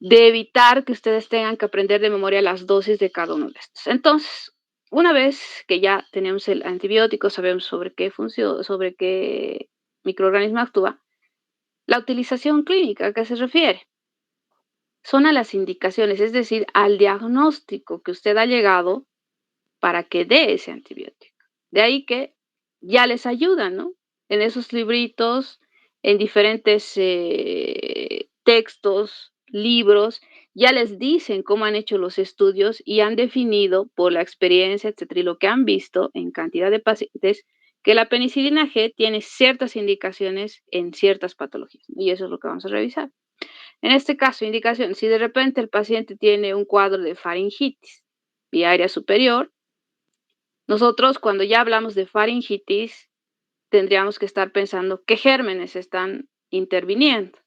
S1: evitar que ustedes tengan que aprender de memoria las dosis de cada uno de estos. Entonces, una vez que ya tenemos el antibiótico, sabemos sobre qué funciona, sobre qué microorganismo actúa, la utilización clínica, ¿a qué se refiere? Son a las indicaciones, es decir, al diagnóstico que usted ha llegado para que dé ese antibiótico. De ahí que ya les ayudan, ¿no? En esos libritos, en diferentes textos, libros, ya les dicen cómo han hecho los estudios y han definido por la experiencia, etcétera, y lo que han visto en cantidad de pacientes, que la penicilina G tiene ciertas indicaciones en ciertas patologías, y eso es lo que vamos a revisar. En este caso, indicación, si de repente el paciente tiene un cuadro de faringitis vía aérea superior, nosotros cuando ya hablamos de faringitis, tendríamos que estar pensando qué gérmenes están interviniendo.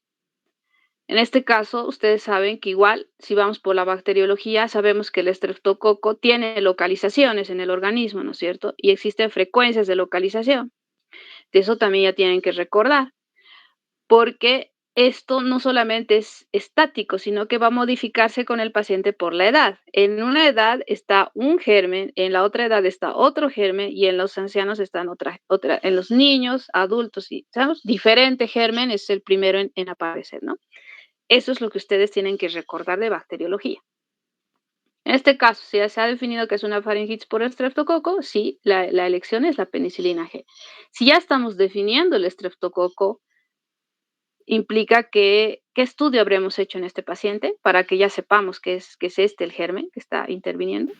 S1: En este caso, ustedes saben que igual, si vamos por la bacteriología, sabemos que el estreptococo tiene localizaciones en el organismo, ¿no es cierto? Y existen frecuencias de localización. De eso también ya tienen que recordar, porque esto no solamente es estático, sino que va a modificarse con el paciente por la edad. En una edad está un germen, en la otra edad está otro germen y en los ancianos están en los niños, adultos, y ¿sabes? Diferente germen es el primero en aparecer, ¿no? Eso es lo que ustedes tienen que recordar de bacteriología. En este caso, si ya se ha definido que es una faringitis por estreptococo, sí, la elección es la penicilina G. Si ya estamos definiendo el estreptococo, implica que qué estudio habremos hecho en este paciente para que ya sepamos que es este el germen que está interviniendo.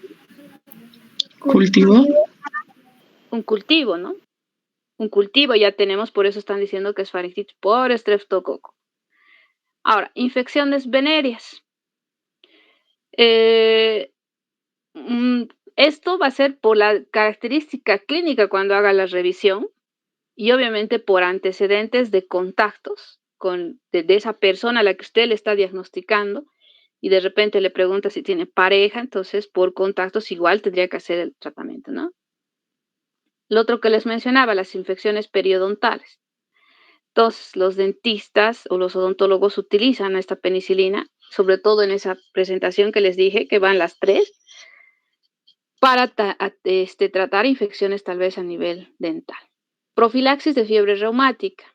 S12: ¿Cultivo?
S1: Un cultivo, ¿no? Un cultivo ya tenemos, por eso están diciendo que es faringitis por estreptococo. Ahora, infecciones venéreas. Esto va a ser por la característica clínica cuando haga la revisión y obviamente por antecedentes de contactos de esa persona a la que usted le está diagnosticando y de repente le pregunta si tiene pareja, entonces por contactos igual tendría que hacer el tratamiento, ¿no? Lo otro que les mencionaba, las infecciones periodontales. Entonces, los dentistas o los odontólogos utilizan esta penicilina, sobre todo en esa presentación que les dije, que van las 3, para tratar infecciones tal vez a nivel dental. Profilaxis de fiebre reumática.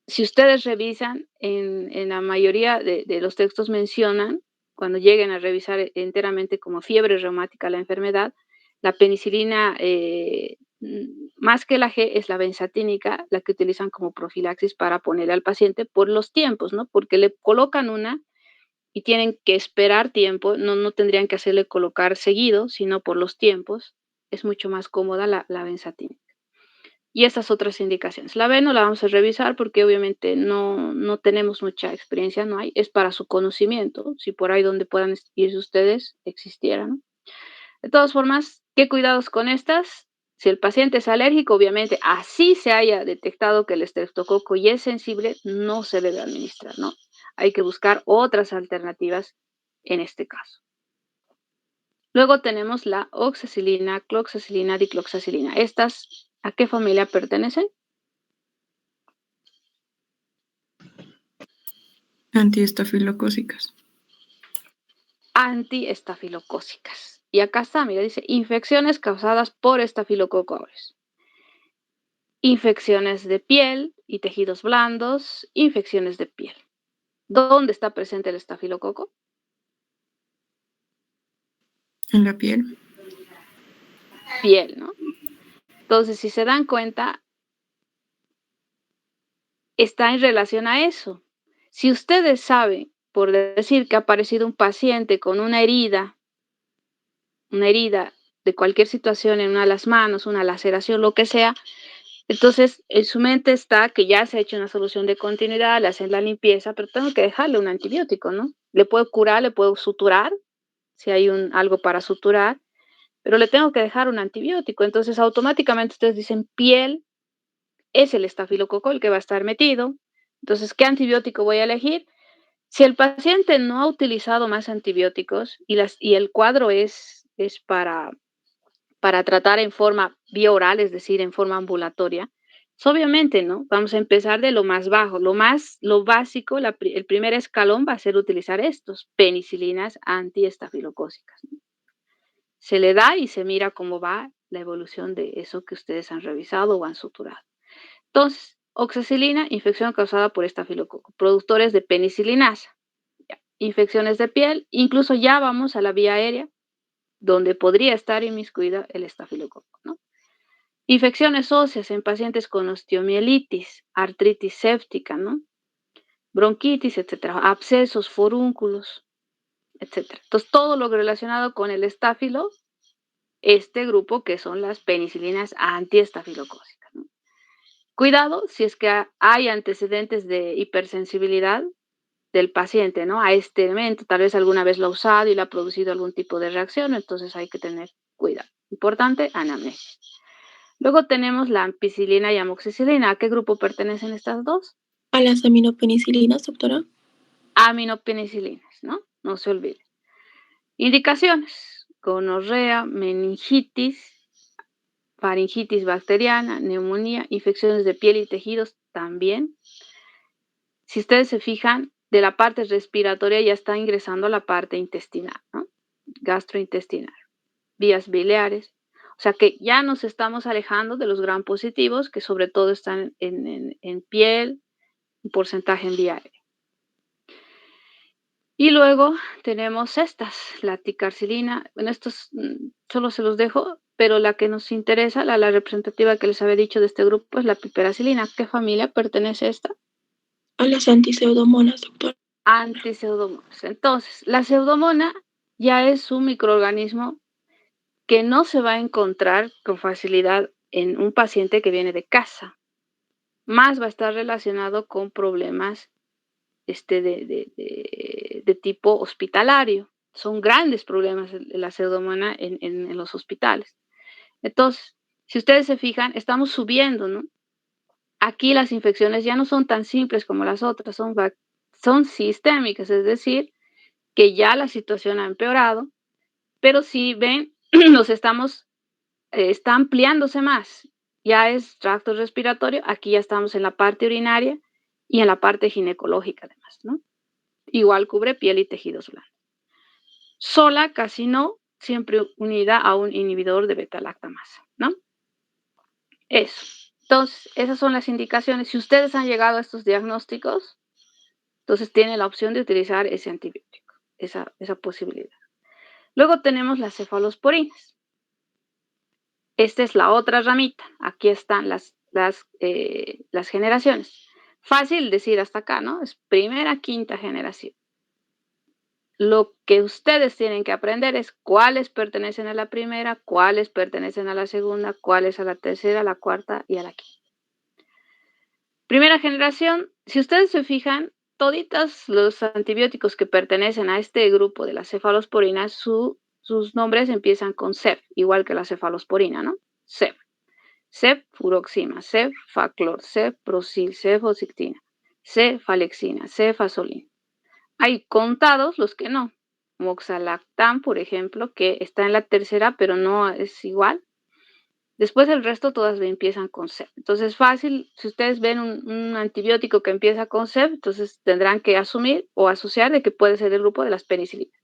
S1: Si ustedes revisan, en la mayoría de los textos mencionan, cuando lleguen a revisar enteramente como fiebre reumática la enfermedad, la penicilina, más que la G, es la benzatínica, la que utilizan como profilaxis para ponerle al paciente por los tiempos, ¿no? Porque le colocan una y tienen que esperar tiempo, no tendrían que hacerle colocar seguido, sino por los tiempos. Es mucho más cómoda la benzatínica. Y estas otras indicaciones. La B no la vamos a revisar porque obviamente no tenemos mucha experiencia, no hay, es para su conocimiento, si por ahí donde puedan irse ustedes existiera, ¿no? De todas formas, ¿qué cuidados con estas? Si el paciente es alérgico, obviamente, así se haya detectado que el estreptococo y es sensible, no se debe administrar, ¿no? Hay que buscar otras alternativas en este caso. Luego tenemos la oxacilina, cloxacilina, dicloxacilina. Estas, ¿a qué familia pertenecen?
S12: Antiestafilocócicas.
S1: Antiestafilocócicas. Y acá está, mira, dice infecciones causadas por estafilococo aureus. Infecciones de piel y tejidos blandos, infecciones de piel. ¿Dónde está presente el estafilococo?
S12: En la piel.
S1: Piel, ¿no? Entonces, si se dan cuenta, está en relación a eso. Si ustedes saben, por decir que ha aparecido un paciente con una herida de cualquier situación en una de las manos, una laceración, lo que sea, entonces en su mente está que ya se ha hecho una solución de continuidad, le hacen la limpieza, pero tengo que dejarle un antibiótico, ¿no? Le puedo curar, le puedo suturar, si hay algo para suturar, pero le tengo que dejar un antibiótico. Entonces automáticamente ustedes dicen piel, es el estafilococo el que va a estar metido. Entonces, ¿qué antibiótico voy a elegir? Si el paciente no ha utilizado más antibióticos y el cuadro es para tratar en forma vía oral, es decir, en forma ambulatoria, pues obviamente, ¿no? Vamos a empezar de lo más bajo. Lo básico, el primer escalón va a ser utilizar estos, penicilinas antiestafilocócicas, ¿no? Se le da y se mira cómo va la evolución de eso que ustedes han revisado o han suturado. Entonces, oxacilina, infección causada por estafilococo. Productores de penicilinasa, infecciones de piel, incluso ya vamos a la vía aérea, donde podría estar inmiscuida el estafilococo, ¿no? Infecciones óseas en pacientes con osteomielitis, artritis séptica, ¿no? Bronquitis, etcétera, abscesos, forúnculos, etcétera. Entonces, todo lo relacionado con el estáfilo, este grupo que son las penicilinas antiestafilocócicas, ¿no? Cuidado si es que hay antecedentes de hipersensibilidad del paciente, ¿no? A este elemento, tal vez alguna vez lo ha usado y le ha producido algún tipo de reacción, entonces hay que tener cuidado. Importante, anamnesis. Luego tenemos la ampicilina y amoxicilina. ¿A qué grupo pertenecen estas dos?
S11: A las aminopenicilinas, doctora.
S1: Aminopenicilinas, ¿no? No se olvide. Indicaciones: gonorrea, meningitis, faringitis bacteriana, neumonía, infecciones de piel y tejidos también. Si ustedes se fijan, de la parte respiratoria ya está ingresando a la parte intestinal, ¿no? Gastrointestinal, vías biliares. O sea que ya nos estamos alejando de los gram positivos, que sobre todo están en piel, un porcentaje en vía aérea. Y luego tenemos estas, la ticarcilina. Bueno, estos solo se los dejo, pero la que nos interesa, la representativa que les había dicho de este grupo, es la piperacilina. ¿A qué familia pertenece esta?
S11: A las antipseudomonas, doctor.
S1: Antipseudomonas. Entonces, la pseudomona ya es un microorganismo que no se va a encontrar con facilidad en un paciente que viene de casa. Más va a estar relacionado con problemas de tipo hospitalario. Son grandes problemas la pseudomona en los hospitales. Entonces, si ustedes se fijan, estamos subiendo, ¿no? Aquí las infecciones ya no son tan simples como las otras, son sistémicas, es decir, que ya la situación ha empeorado, pero si ven, nos estamos está ampliándose más. Ya es tracto respiratorio, aquí ya estamos en la parte urinaria y en la parte ginecológica además, ¿no? Igual cubre piel y tejidos blandos. Sola casi no, siempre unida a un inhibidor de beta-lactamasa, ¿no? Eso. Entonces, esas son las indicaciones. Si ustedes han llegado a estos diagnósticos, entonces tienen la opción de utilizar ese antibiótico, esa posibilidad. Luego tenemos las cefalosporinas. Esta es la otra ramita. Aquí están las generaciones. Fácil decir hasta acá, ¿no? Es primera, quinta generación. Lo que ustedes tienen que aprender es cuáles pertenecen a la primera, cuáles pertenecen a la segunda, cuáles a la tercera, a la cuarta y a la quinta. Primera generación, si ustedes se fijan, toditos los antibióticos que pertenecen a este grupo de las cefalosporinas, sus nombres empiezan con cef, igual que la cefalosporina, ¿no? Cef. Ceffuroxima, cefaclor, cefprozil, cefozictina, cefalexina, cefazolina. Hay contados los que no. Moxalactam, por ejemplo, que está en la tercera, pero no es igual. Después el resto todas empiezan con cef. Entonces fácil, si ustedes ven un antibiótico que empieza con cef, entonces tendrán que asumir o asociar de que puede ser del grupo de las penicilinas.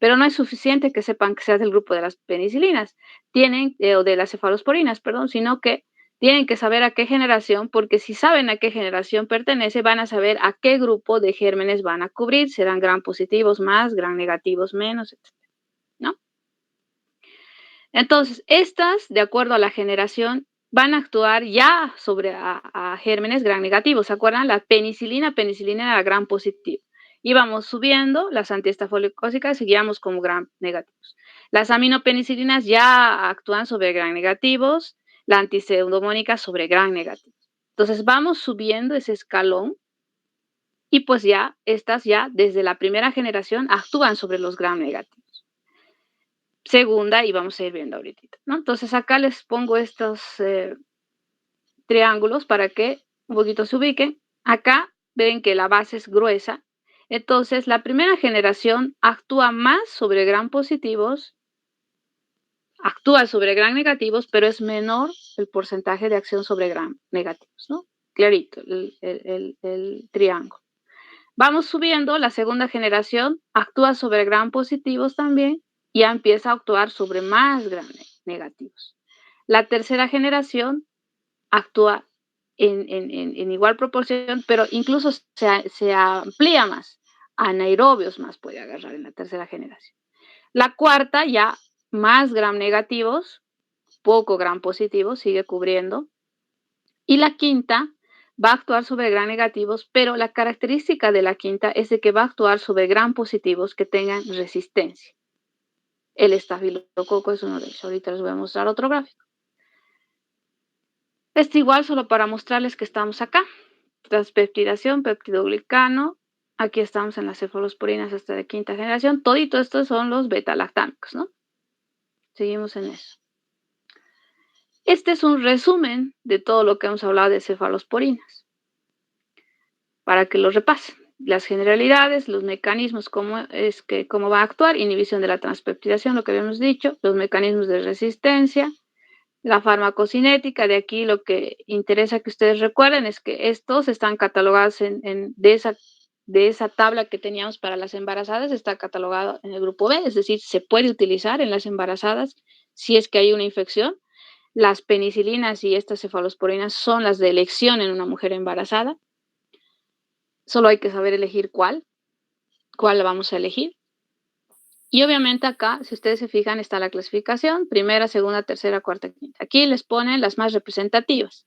S1: Pero no es suficiente que sepan que sea del grupo de las penicilinas, o de las cefalosporinas, perdón, sino que tienen que saber a qué generación, porque si saben a qué generación pertenece, van a saber a qué grupo de gérmenes van a cubrir. Serán gram positivos más, gram negativos menos, etc. ¿No? Entonces, estas, de acuerdo a la generación, van a actuar ya sobre a gérmenes gram negativos. ¿Se acuerdan? La penicilina era gram positivo. Íbamos subiendo, las antiestafolicósicas seguíamos como gram negativos. Las aminopenicilinas ya actúan sobre gram negativos, la antipseudomónica sobre gram negativos. Entonces vamos subiendo ese escalón y pues ya estas ya desde la primera generación actúan sobre los gram negativos. Segunda, y vamos a ir viendo ahorita, ¿no? Entonces acá les pongo estos triángulos para que un poquito se ubiquen. Acá ven que la base es gruesa. Entonces, la primera generación actúa más sobre gram positivos, actúa sobre gram negativos, pero es menor el porcentaje de acción sobre gram negativos, ¿no? Clarito, el triángulo. Vamos subiendo, la segunda generación actúa sobre gram positivos también y ya empieza a actuar sobre más gram negativos. La tercera generación actúa en igual proporción, pero incluso se amplía más. Anaerobios más puede agarrar en la tercera generación. La cuarta ya más gram negativos, poco gram positivos, sigue cubriendo. Y la quinta va a actuar sobre gram negativos, pero la característica de la quinta es de que va a actuar sobre gram positivos que tengan resistencia. El estafilococo es uno de ellos. Ahorita les voy a mostrar otro gráfico. Este igual solo para mostrarles que estamos acá. Transpeptidación, peptidoglicano. Aquí estamos en las cefalosporinas hasta de quinta generación. Todito estos son los beta-lactámicos, ¿no? Seguimos en eso. Este es un resumen de todo lo que hemos hablado de cefalosporinas. Para que lo repasen. Las generalidades, los mecanismos, cómo va a actuar, inhibición de la transpeptidación, lo que habíamos dicho, los mecanismos de resistencia, la farmacocinética. De aquí lo que interesa que ustedes recuerden es que estos están catalogados de esa tabla que teníamos para las embarazadas, está catalogado en el grupo B, es decir, se puede utilizar en las embarazadas si es que hay una infección. Las penicilinas y estas cefalosporinas son las de elección en una mujer embarazada. Solo hay que saber elegir cuál la vamos a elegir. Y obviamente acá, si ustedes se fijan, está la clasificación, primera, segunda, tercera, cuarta, quinta. Aquí les ponen las más representativas.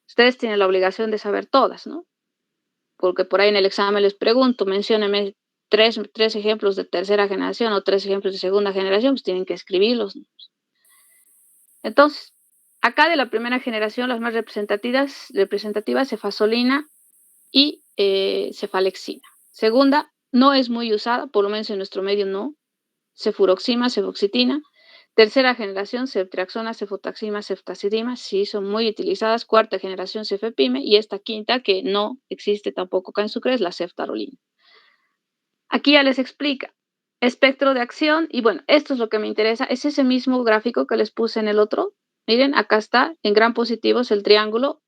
S1: Ustedes tienen la obligación de saber todas, ¿no? Porque por ahí en el examen les pregunto, menciónenme tres ejemplos de tercera generación o 3 ejemplos de segunda generación, pues tienen que escribirlos. Entonces, acá de la primera generación, las más representativas, cefazolina y cefalexina. Segunda, no es muy usada, por lo menos en nuestro medio no. Cefuroxima, cefoxitina. Tercera generación, ceftriaxona, cefotaxima, ceftazidima, sí son muy utilizadas. Cuarta generación, cefepime. Y esta quinta, que no existe tampoco acá en Sucre, es la ceftarolina. Aquí ya les explica. espectro de acción, y bueno, esto es lo que me interesa, es ese mismo gráfico que les puse en el otro. Miren, acá está, en gram positivos el triángulo.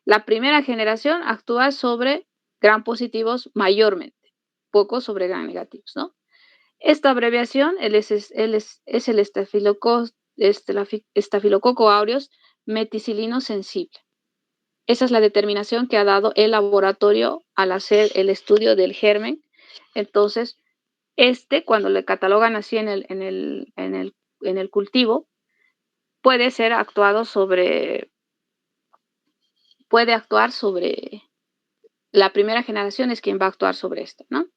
S1: La primera generación actúa sobre gram positivos mayormente, poco sobre gram negativos, ¿no? Esta abreviación es el estafilococo aureus meticilino sensible. Esa es la determinación que ha dado el laboratorio al hacer el estudio del germen. Entonces, cuando le catalogan así en el cultivo, puede actuar sobre la primera generación, es quien va a actuar sobre esta, ¿no?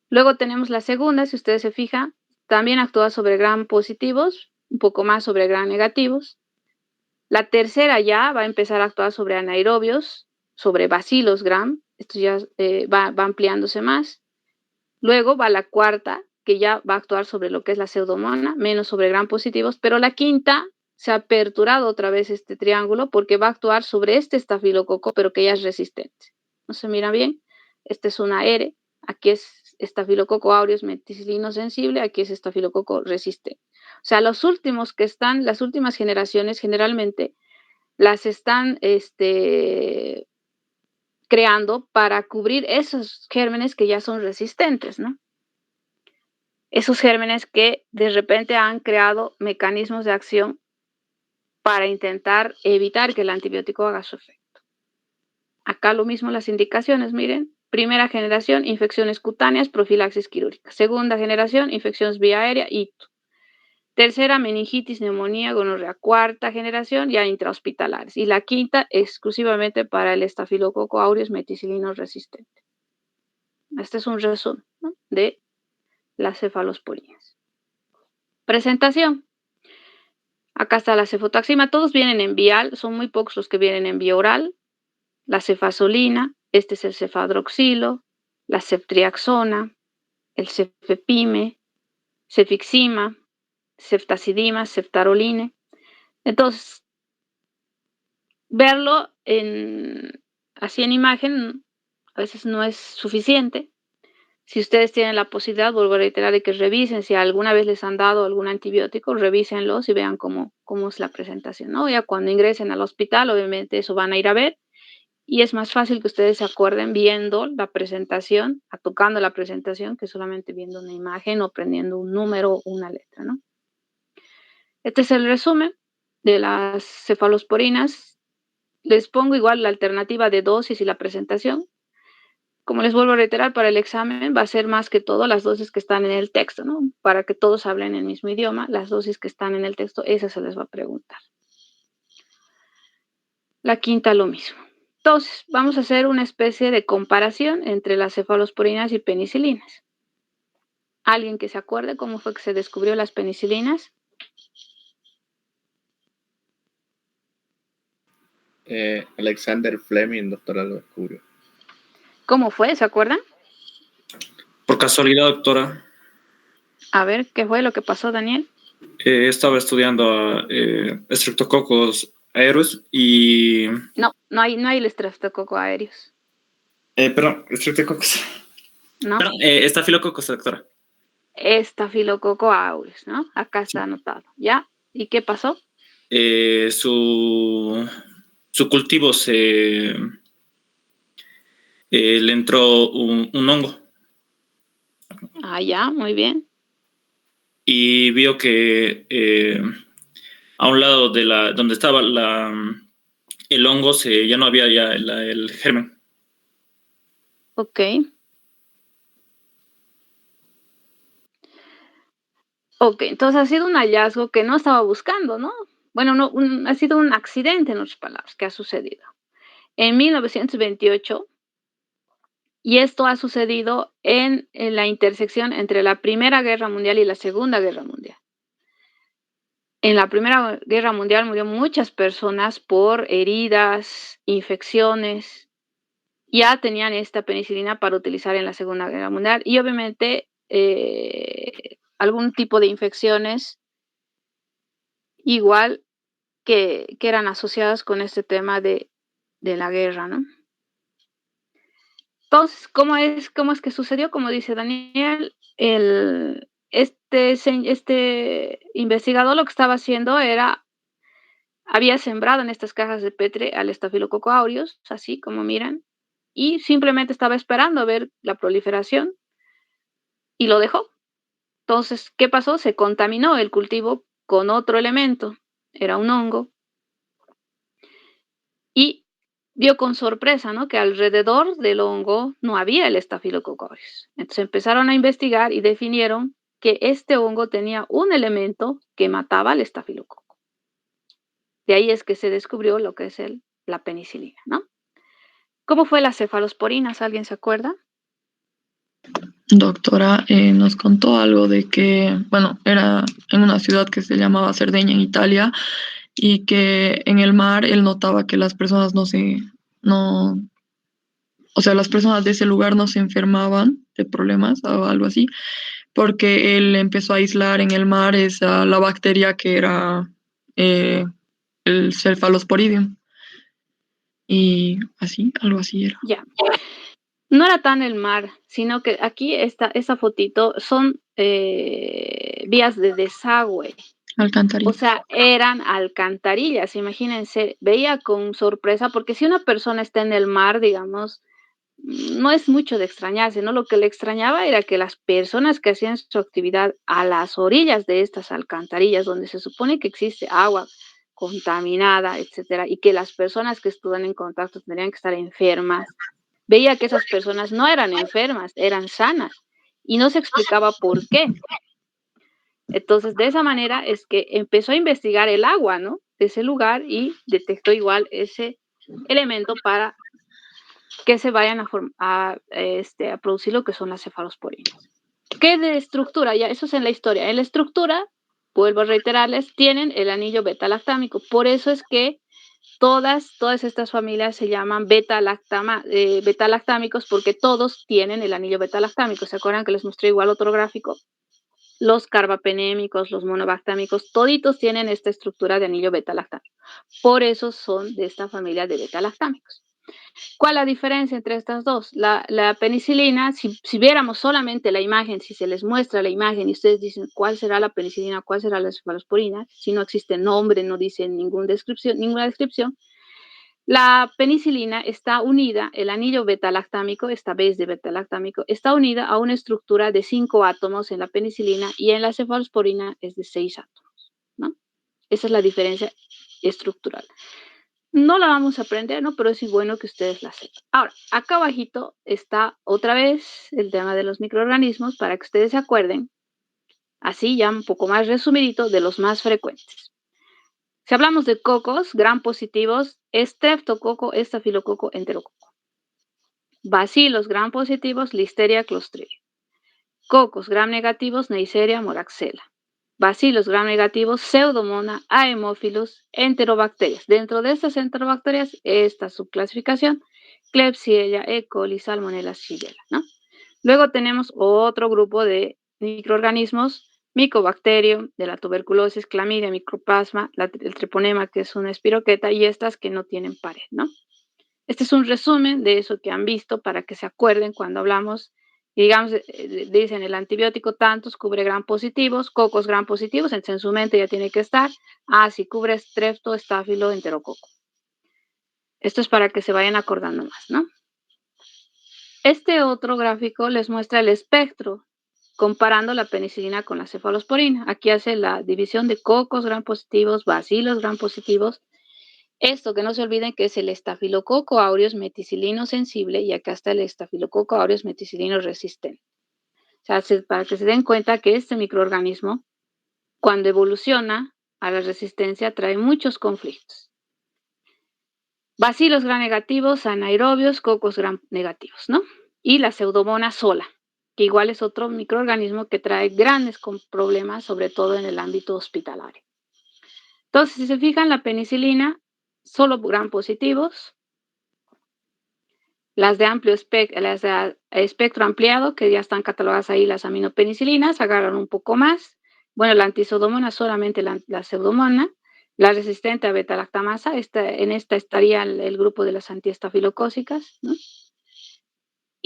S1: Luego tenemos la segunda, si ustedes se fijan, también actúa sobre gram positivos, un poco más sobre gram negativos. La tercera ya va a empezar a actuar sobre anaerobios, sobre bacilos gram, esto ya va ampliándose más. Luego va la cuarta, que ya va a actuar sobre lo que es la pseudomonas, menos sobre gram positivos, pero la quinta se ha aperturado otra vez este triángulo porque va a actuar sobre este estafilococo, pero que ya es resistente. ¿No se mira bien? Este es una R, aquí es estafilococo aureus meticilino sensible, aquí es estafilococo resistente. O sea, las últimas generaciones generalmente las están creando para cubrir esos gérmenes que ya son resistentes, ¿no? Esos gérmenes que de repente han creado mecanismos de acción para intentar evitar que el antibiótico haga su efecto. Acá lo mismo las indicaciones, miren. Primera generación, infecciones cutáneas, profilaxis quirúrgica. Segunda generación, infecciones vía aérea, ITU. Tercera, meningitis, neumonía, gonorrea. Cuarta generación, ya intrahospitalares. Y la quinta, exclusivamente para el estafilococo aureus meticilino resistente. Este es un resumen, ¿no?, de las cefalosporinas. Presentación. Acá está la cefotaxima. Todos vienen en vial, son muy pocos los que vienen en vía oral. La cefazolina, este es el cefadroxilo, la ceftriaxona, el cefepime, cefixima, ceftazidima, ceftaroline. Entonces, verlo así en imagen a veces no es suficiente. Si ustedes tienen la posibilidad, vuelvo a reiterar, de que revisen si alguna vez les han dado algún antibiótico, revísenlos y vean cómo es la presentación, ¿no? Ya cuando ingresen al hospital, obviamente eso van a ir a ver, y es más fácil que ustedes se acuerden viendo la presentación, tocando la presentación, que solamente viendo una imagen o prendiendo un número o una letra, ¿no? Este es el resumen de las cefalosporinas. Les pongo igual la alternativa de dosis y la presentación. Como les vuelvo a reiterar, para el examen va a ser más que todo las dosis que están en el texto, ¿no? Para que todos hablen el mismo idioma, las dosis que están en el texto, esas se les va a preguntar. La quinta, lo mismo. Entonces, vamos a hacer una especie de comparación entre las cefalosporinas y penicilinas. ¿Alguien que se acuerde cómo fue que se descubrió las penicilinas?
S14: Alexander Fleming, doctora, lo descubrió.
S1: ¿Cómo fue? ¿Se acuerdan?
S9: Por casualidad, doctora.
S1: A ver, ¿qué fue lo que pasó, Daniel?
S9: Estaba estudiando Streptococcus aureus y...
S1: No hay el Streptococcus aureus.
S9: Perdón, Streptococcus.
S1: No.
S9: Perdón, Staphylococcus, doctora.
S1: Staphylococcus aureus, ¿no? Acá está anotado, ¿ya? ¿Y qué pasó?
S9: Su cultivo le entró un hongo.
S1: Ah, ya, muy bien.
S9: Y vio que a un lado de donde estaba el hongo ya no había ya el germen.
S1: Ok. Ok, entonces ha sido un hallazgo que no estaba buscando, ¿no? Bueno, no, ha sido un accidente, en otras palabras, que ha sucedido. En 1928, y esto ha sucedido en la intersección entre la Primera Guerra Mundial y la Segunda Guerra Mundial. En la Primera Guerra Mundial murieron muchas personas por heridas, infecciones. Ya tenían esta penicilina para utilizar en la Segunda Guerra Mundial y obviamente algún tipo de infecciones igual que eran asociadas con este tema de la guerra, ¿no? Entonces, ¿cómo es que sucedió? Como dice Daniel, este investigador lo que estaba haciendo era, había sembrado en estas cajas de Petri al Staphylococcus aureus, así como miran, y simplemente estaba esperando a ver la proliferación y lo dejó. Entonces, ¿qué pasó? Se contaminó el cultivo con otro elemento, era un hongo, y vio con sorpresa, ¿no?, que alrededor del hongo no había el Staphylococcus aureus. Entonces empezaron a investigar y definieron que este hongo tenía un elemento que mataba al estafilococo. De ahí es que se descubrió lo que es la penicilina, ¿no? ¿Cómo fue las cefalosporinas? ¿Alguien se acuerda?
S12: Doctora, nos contó algo de que, bueno, era en una ciudad que se llamaba Cerdeña, en Italia, y que en el mar él notaba que las personas o sea, las personas de ese lugar no se enfermaban de problemas o algo así, porque él empezó a aislar en el mar la bacteria que era el Cephalosporidium. Y así, algo así era.
S1: Ya. No era tan el mar, sino que aquí esa fotito son vías de desagüe.
S12: Alcantarillas.
S1: O sea, eran alcantarillas, imagínense, veía con sorpresa, porque si una persona está en el mar, digamos, no es mucho de extrañarse, ¿no? Lo que le extrañaba era que las personas que hacían su actividad a las orillas de estas alcantarillas, donde se supone que existe agua contaminada, etcétera, y que las personas que estuvieran en contacto tendrían que estar enfermas, veía que esas personas no eran enfermas, eran sanas, y no se explicaba por qué. Entonces, de esa manera es que empezó a investigar el agua, ¿no?, de ese lugar, y detectó igual ese elemento para que se vayan a producir lo que son las cefalosporinas. ¿Qué de estructura? Ya, eso es en la historia. En la estructura, vuelvo a reiterarles, tienen el anillo beta-lactámico. Por eso es que todas estas familias se llaman beta-lactámicos, porque todos tienen el anillo beta-lactámico. ¿Se acuerdan que les mostré igual otro gráfico? Los carbapenémicos, los monobactámicos, toditos tienen esta estructura de anillo beta-lactámico. Por eso son de esta familia de beta-lactámicos. ¿Cuál es la diferencia entre estas dos? La penicilina, si viéramos solamente la imagen, si se les muestra la imagen y ustedes dicen cuál será la penicilina, cuál será la cefalosporina, si no existe nombre, no dice ninguna descripción, la penicilina está unida, el anillo beta-lactámico, esta vez de beta-lactámico, está unida a una estructura de 5 átomos en la penicilina, y en la cefalosporina es de 6 átomos, ¿no? Esa es la diferencia estructural. No la vamos a aprender, ¿no?, pero es bueno que ustedes la sepan. Ahora, acá abajito está otra vez el tema de los microorganismos, para que ustedes se acuerden, así ya un poco más resumidito, de los más frecuentes. Si hablamos de cocos, gram positivos, Streptococo, Estafilococo, Enterococo. Bacilos gram positivos, Listeria, Clostridium. Cocos gram negativos, Neisseria, Moraxella. Bacilos gram negativos, Pseudomonas, Haemophilus, enterobacterias. Dentro de estas enterobacterias, esta subclasificación, Klebsiella, E. coli, Salmonella, Shigella, ¿no? Luego tenemos otro grupo de microorganismos, Mycobacterium, de la tuberculosis, Clamidia, Microplasma, el treponema, que es una espiroqueta, y estas que no tienen pared, ¿no? Este es un resumen de eso que han visto, para que se acuerden cuando hablamos. Digamos, dicen el antibiótico tantos cubre gram positivos, cocos gram positivos, entonces en su mente ya tiene que estar, si cubre strepto, estáfilo, enterococo. Esto es para que se vayan acordando más, ¿no? Este otro gráfico les muestra el espectro, comparando la penicilina con la cefalosporina. Aquí hace la división de cocos gram positivos, bacilos gram positivos. Esto, que no se olviden que es el Staphylococcus aureus meticilino sensible, y acá está el Staphylococcus aureus meticilino resistente. O sea, para que se den cuenta que este microorganismo, cuando evoluciona a la resistencia, trae muchos conflictos. Bacilos gram negativos, anaerobios, cocos gram negativos, ¿no? Y la Pseudomonas sola, que igual es otro microorganismo que trae grandes problemas, sobre todo en el ámbito hospitalario. Entonces, si se fijan, la penicilina, solo gram positivos. Las de espectro ampliado, que ya están catalogadas ahí, las aminopenicilinas, agarran un poco más. Bueno, la antipseudomonas, solamente la pseudomonas. La resistente a beta-lactamasa, en esta estaría el grupo de las antiestafilocócicas, ¿no?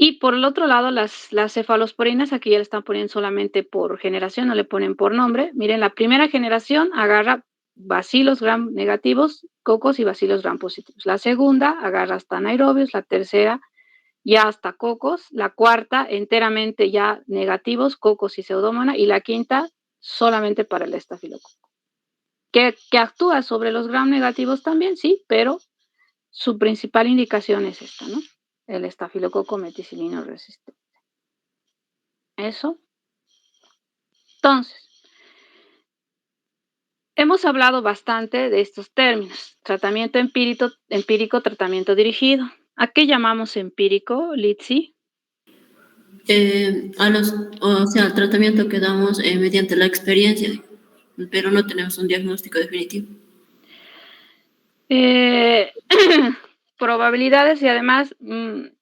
S1: Y por el otro lado, las cefalosporinas, aquí ya le están poniendo solamente por generación, no le ponen por nombre. Miren, la primera generación agarra bacilos gram negativos, cocos y bacilos gram positivos. La segunda agarra hasta anaerobios, la tercera ya hasta cocos, la cuarta enteramente ya negativos, cocos y pseudomonas, y la quinta solamente para el estafilococo. ¿Que actúa sobre los gram negativos también? Sí, pero su principal indicación es esta, ¿no? El estafilococo meticilino resistente. Eso. Entonces, hemos hablado bastante de estos términos. Tratamiento empírico, tratamiento dirigido. ¿A qué llamamos empírico, Litsi?
S7: El tratamiento que damos mediante la experiencia, pero no tenemos un diagnóstico definitivo.
S1: Probabilidades y además con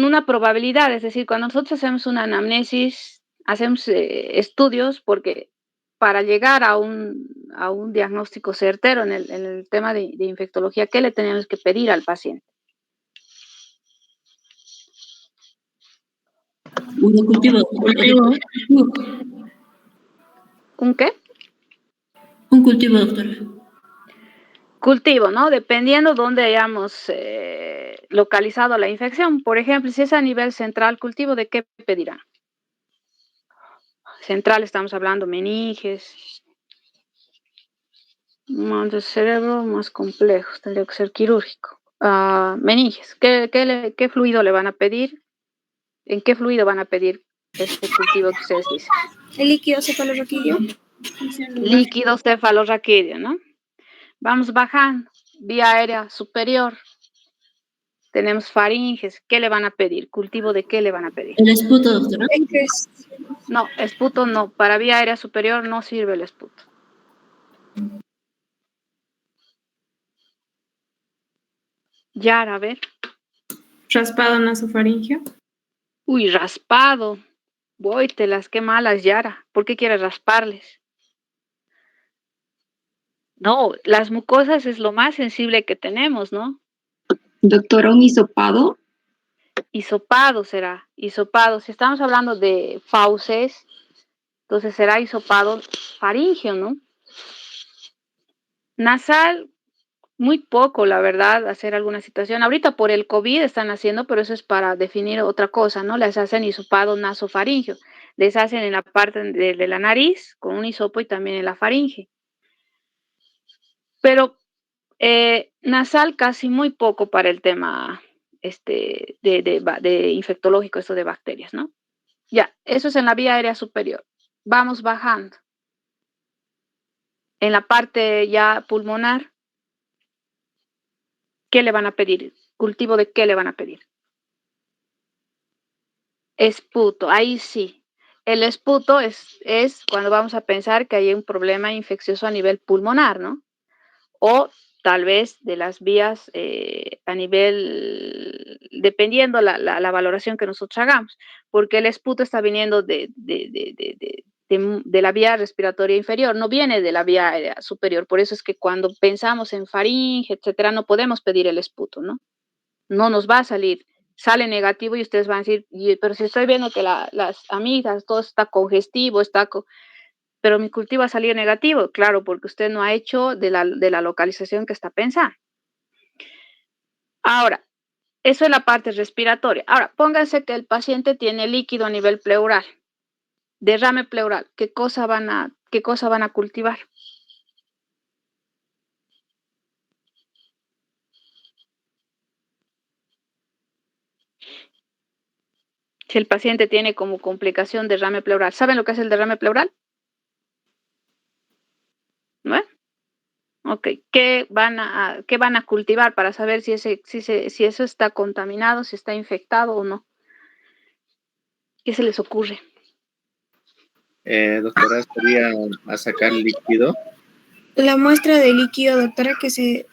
S1: una probabilidad, es decir, cuando nosotros hacemos una anamnesis, hacemos estudios, porque para llegar a un diagnóstico certero en el tema de infectología, ¿qué le tenemos que pedir al paciente?
S7: Un cultivo.
S1: ¿Un qué?
S7: Un cultivo, doctora.
S1: Cultivo, ¿no? Dependiendo dónde hayamos localizado la infección. Por ejemplo, si es a nivel central, cultivo, ¿de qué pedirán? Central, estamos hablando meninges. De cerebro más complejo, tendría que ser quirúrgico. Meninges, ¿qué fluido le van a pedir? ¿En qué fluido van a pedir este cultivo que ustedes dicen?
S10: El líquido cefalorraquídeo.
S1: Líquido cefalorraquídeo, ¿no? Vamos bajando. Vía aérea superior. Tenemos faringes. ¿Qué le van a pedir? ¿Cultivo de qué le van a pedir?
S7: El esputo, doctora.
S1: No, esputo no. Para vía aérea superior no sirve el esputo. Yara, a ver.
S8: Raspado nasofaringeo.
S1: Uy, raspado. Vóytelas, qué malas, Yara. ¿Por qué quieres rasparles? No, las mucosas es lo más sensible que tenemos, ¿no?
S2: Doctora, ¿un hisopado?
S1: Hisopado será, hisopado. Si estamos hablando de fauces, entonces será hisopado faríngeo, ¿no? Nasal, muy poco, la verdad, hacer alguna situación. Ahorita por el COVID están haciendo, pero eso es para definir otra cosa, ¿no? Les hacen hisopado nasofaringeo. Les hacen en la parte de la nariz con un hisopo y también en la faringe. Pero nasal casi muy poco para el tema de infectológico, esto de bacterias, ¿no? Ya, eso es en la vía aérea superior. Vamos bajando. En la parte ya pulmonar, ¿qué le van a pedir? ¿Cultivo de qué le van a pedir? Esputo, ahí sí. El esputo es cuando vamos a pensar que hay un problema infeccioso a nivel pulmonar, ¿no? O tal vez de las vías a nivel, dependiendo la valoración que nosotros hagamos, porque el esputo está viniendo de la vía respiratoria inferior, no viene de la vía superior. Por eso es que cuando pensamos en faringe, etcétera, no podemos pedir el esputo, ¿no? No nos va a salir. Sale negativo y ustedes van a decir, pero si estoy viendo que las amigas, todo está congestivo, pero mi cultivo ha salido negativo. Claro, porque usted no ha hecho de la localización que está pensando. Ahora, eso es la parte respiratoria. Ahora, pónganse que el paciente tiene líquido a nivel pleural, derrame pleural. ¿Qué cosa van a cultivar? Si el paciente tiene como complicación derrame pleural, ¿saben lo que es el derrame pleural? ¿No? Ok, ¿qué van a cultivar para saber si eso está contaminado, si está infectado o no? ¿Qué se les ocurre?
S14: Doctora, ¿sería a sacar líquido?
S10: La muestra de líquido, doctora, que se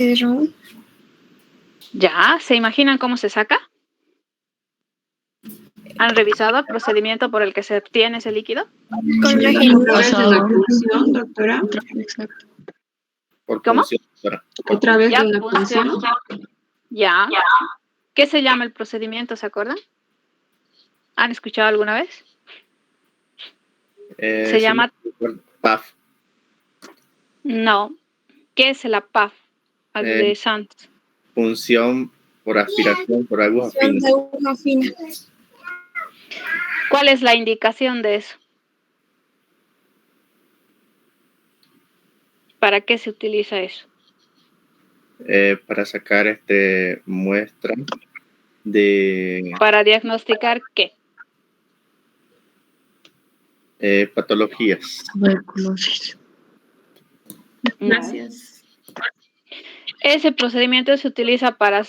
S10: derramó.
S1: ¿Ya? ¿Se imaginan cómo se saca? ¿Han revisado el procedimiento por el que se obtiene ese líquido?
S10: Con la
S2: punción, doctora.
S1: ¿Cómo?
S14: Doctora.
S2: Otra vez de la punción.
S1: Ya. ¿Qué se llama el procedimiento, se acuerdan? ¿Han escuchado alguna vez? Se llama...
S14: PAF.
S1: No. ¿Qué es la PAF? De Santos.
S14: Función por aspiración por aguja fina.
S1: ¿Cuál es la indicación de eso? ¿Para qué se utiliza eso?
S14: Para sacar muestra de...
S1: ¿Para diagnosticar qué?
S14: Patologías.
S8: Gracias.
S1: Ese procedimiento se utiliza para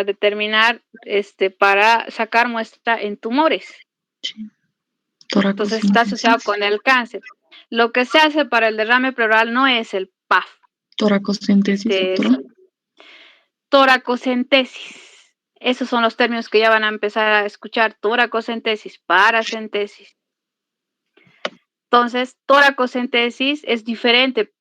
S1: determinar, para sacar muestra en tumores. Entonces está asociado con el cáncer. Lo que se hace para el derrame pleural no es el PAF.
S12: Toracocentesis, doctora.
S1: Toracocentesis. Esos son los términos que ya van a empezar a escuchar. Toracocentesis, paracentesis. Entonces, toracocentesis es diferente,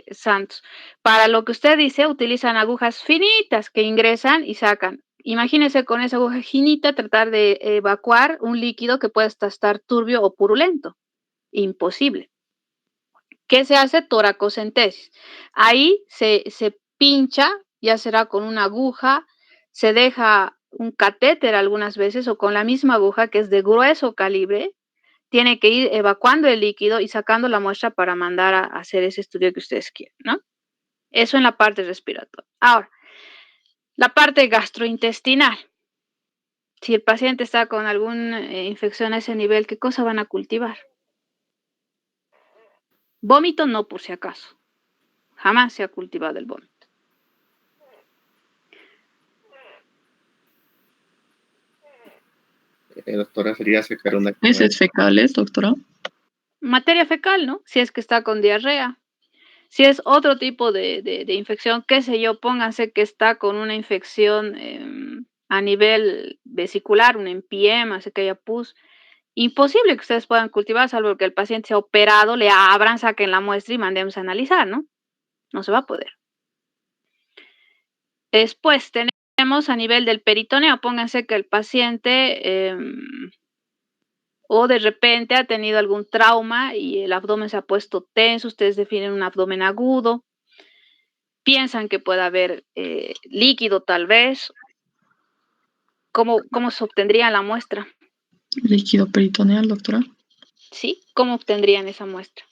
S1: Santos. Para lo que usted dice, utilizan agujas finitas que ingresan y sacan. Imagínese con esa aguja finita tratar de evacuar un líquido que puede estar turbio o purulento. Imposible. ¿Qué se hace? Toracocentesis. Ahí se pincha, ya será con una aguja, se deja un catéter algunas veces o con la misma aguja que es de grueso calibre. Tiene que ir evacuando el líquido y sacando la muestra para mandar a hacer ese estudio que ustedes quieren, ¿no? Eso en la parte respiratoria. Ahora, la parte gastrointestinal. Si el paciente está con alguna infección a ese nivel, ¿qué cosa van a cultivar? Vómito no, por si acaso. Jamás se ha cultivado el vómito.
S14: Doctora, sería sacar una...
S12: ¿Heces fecales, doctora?
S1: Materia fecal, ¿no? Si es que está con diarrea. Si es otro tipo de infección, qué sé yo, pónganse que está con una infección a nivel vesicular, un empiema, que haya pus. Imposible que ustedes puedan cultivar, salvo que el paciente sea operado, le abran, saquen la muestra y mandemos a analizar, ¿no? No se va a poder. Después tenemos a nivel del peritoneo, pónganse que el paciente o de repente ha tenido algún trauma y el abdomen se ha puesto tenso, ustedes definen un abdomen agudo, piensan que puede haber líquido tal vez. ¿Cómo se obtendría la muestra?
S12: Líquido peritoneal, doctora.
S1: Sí, ¿cómo obtendrían esa muestra?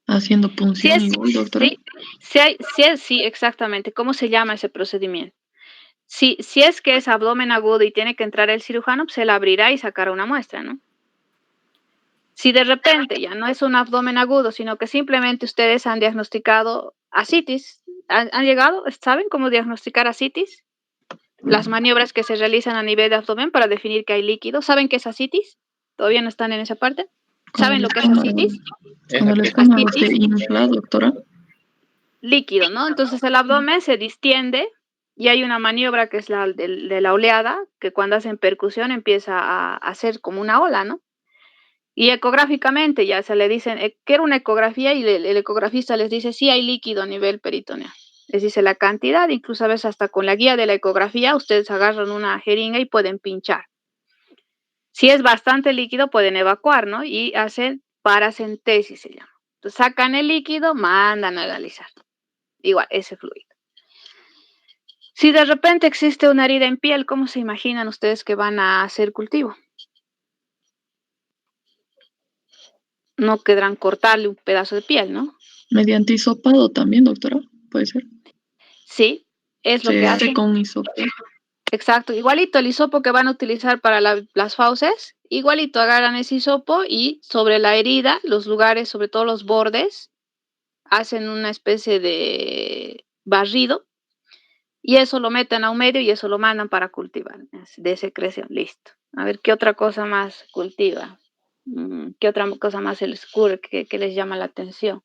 S12: Haciendo punción igual, doctora.
S1: Sí, exactamente. ¿Cómo se llama ese procedimiento? Si es que es abdomen agudo y tiene que entrar el cirujano, pues él abrirá y sacará una muestra, ¿no? Si de repente ya no es un abdomen agudo, sino que simplemente ustedes han diagnosticado ascitis, ¿han llegado? ¿Saben cómo diagnosticar ascitis? Las maniobras que se realizan a nivel de abdomen para definir que hay líquido. ¿Saben qué es ascitis? ¿Todavía no están en esa parte? ¿Saben lo que es ascitis?
S12: Cuando el estómago se infla, doctora.
S1: Líquido, ¿no? Entonces el abdomen se distiende y hay una maniobra que es la de la oleada, que cuando hacen percusión empieza a hacer como una ola, ¿no? Y ecográficamente ya se le dicen, ¿qué era una ecografía? Y el ecografista les dice, sí hay líquido a nivel peritoneal. Les dice la cantidad, incluso a veces hasta con la guía de la ecografía, ustedes agarran una jeringa y pueden pinchar. Si es bastante líquido, pueden evacuar, ¿no? Y hacen paracentesis, se llama. Entonces sacan el líquido, mandan a analizar. Igual, ese fluido. Si de repente existe una herida en piel, ¿cómo se imaginan ustedes que van a hacer cultivo? No querrán cortarle un pedazo de piel, ¿no?
S12: Mediante hisopado también, doctora, ¿puede ser?
S1: Sí, es lo que hacen.
S12: Con hisopo.
S1: Exacto, igualito el hisopo que van a utilizar para las fauces, igualito agarran ese hisopo y sobre la herida, los lugares, sobre todo los bordes, hacen una especie de barrido y eso lo meten a un medio y eso lo mandan para cultivar, de secreción, listo. A ver, ¿qué otra cosa más cultiva? ¿Qué otra cosa más se les ocurre que les llama la atención?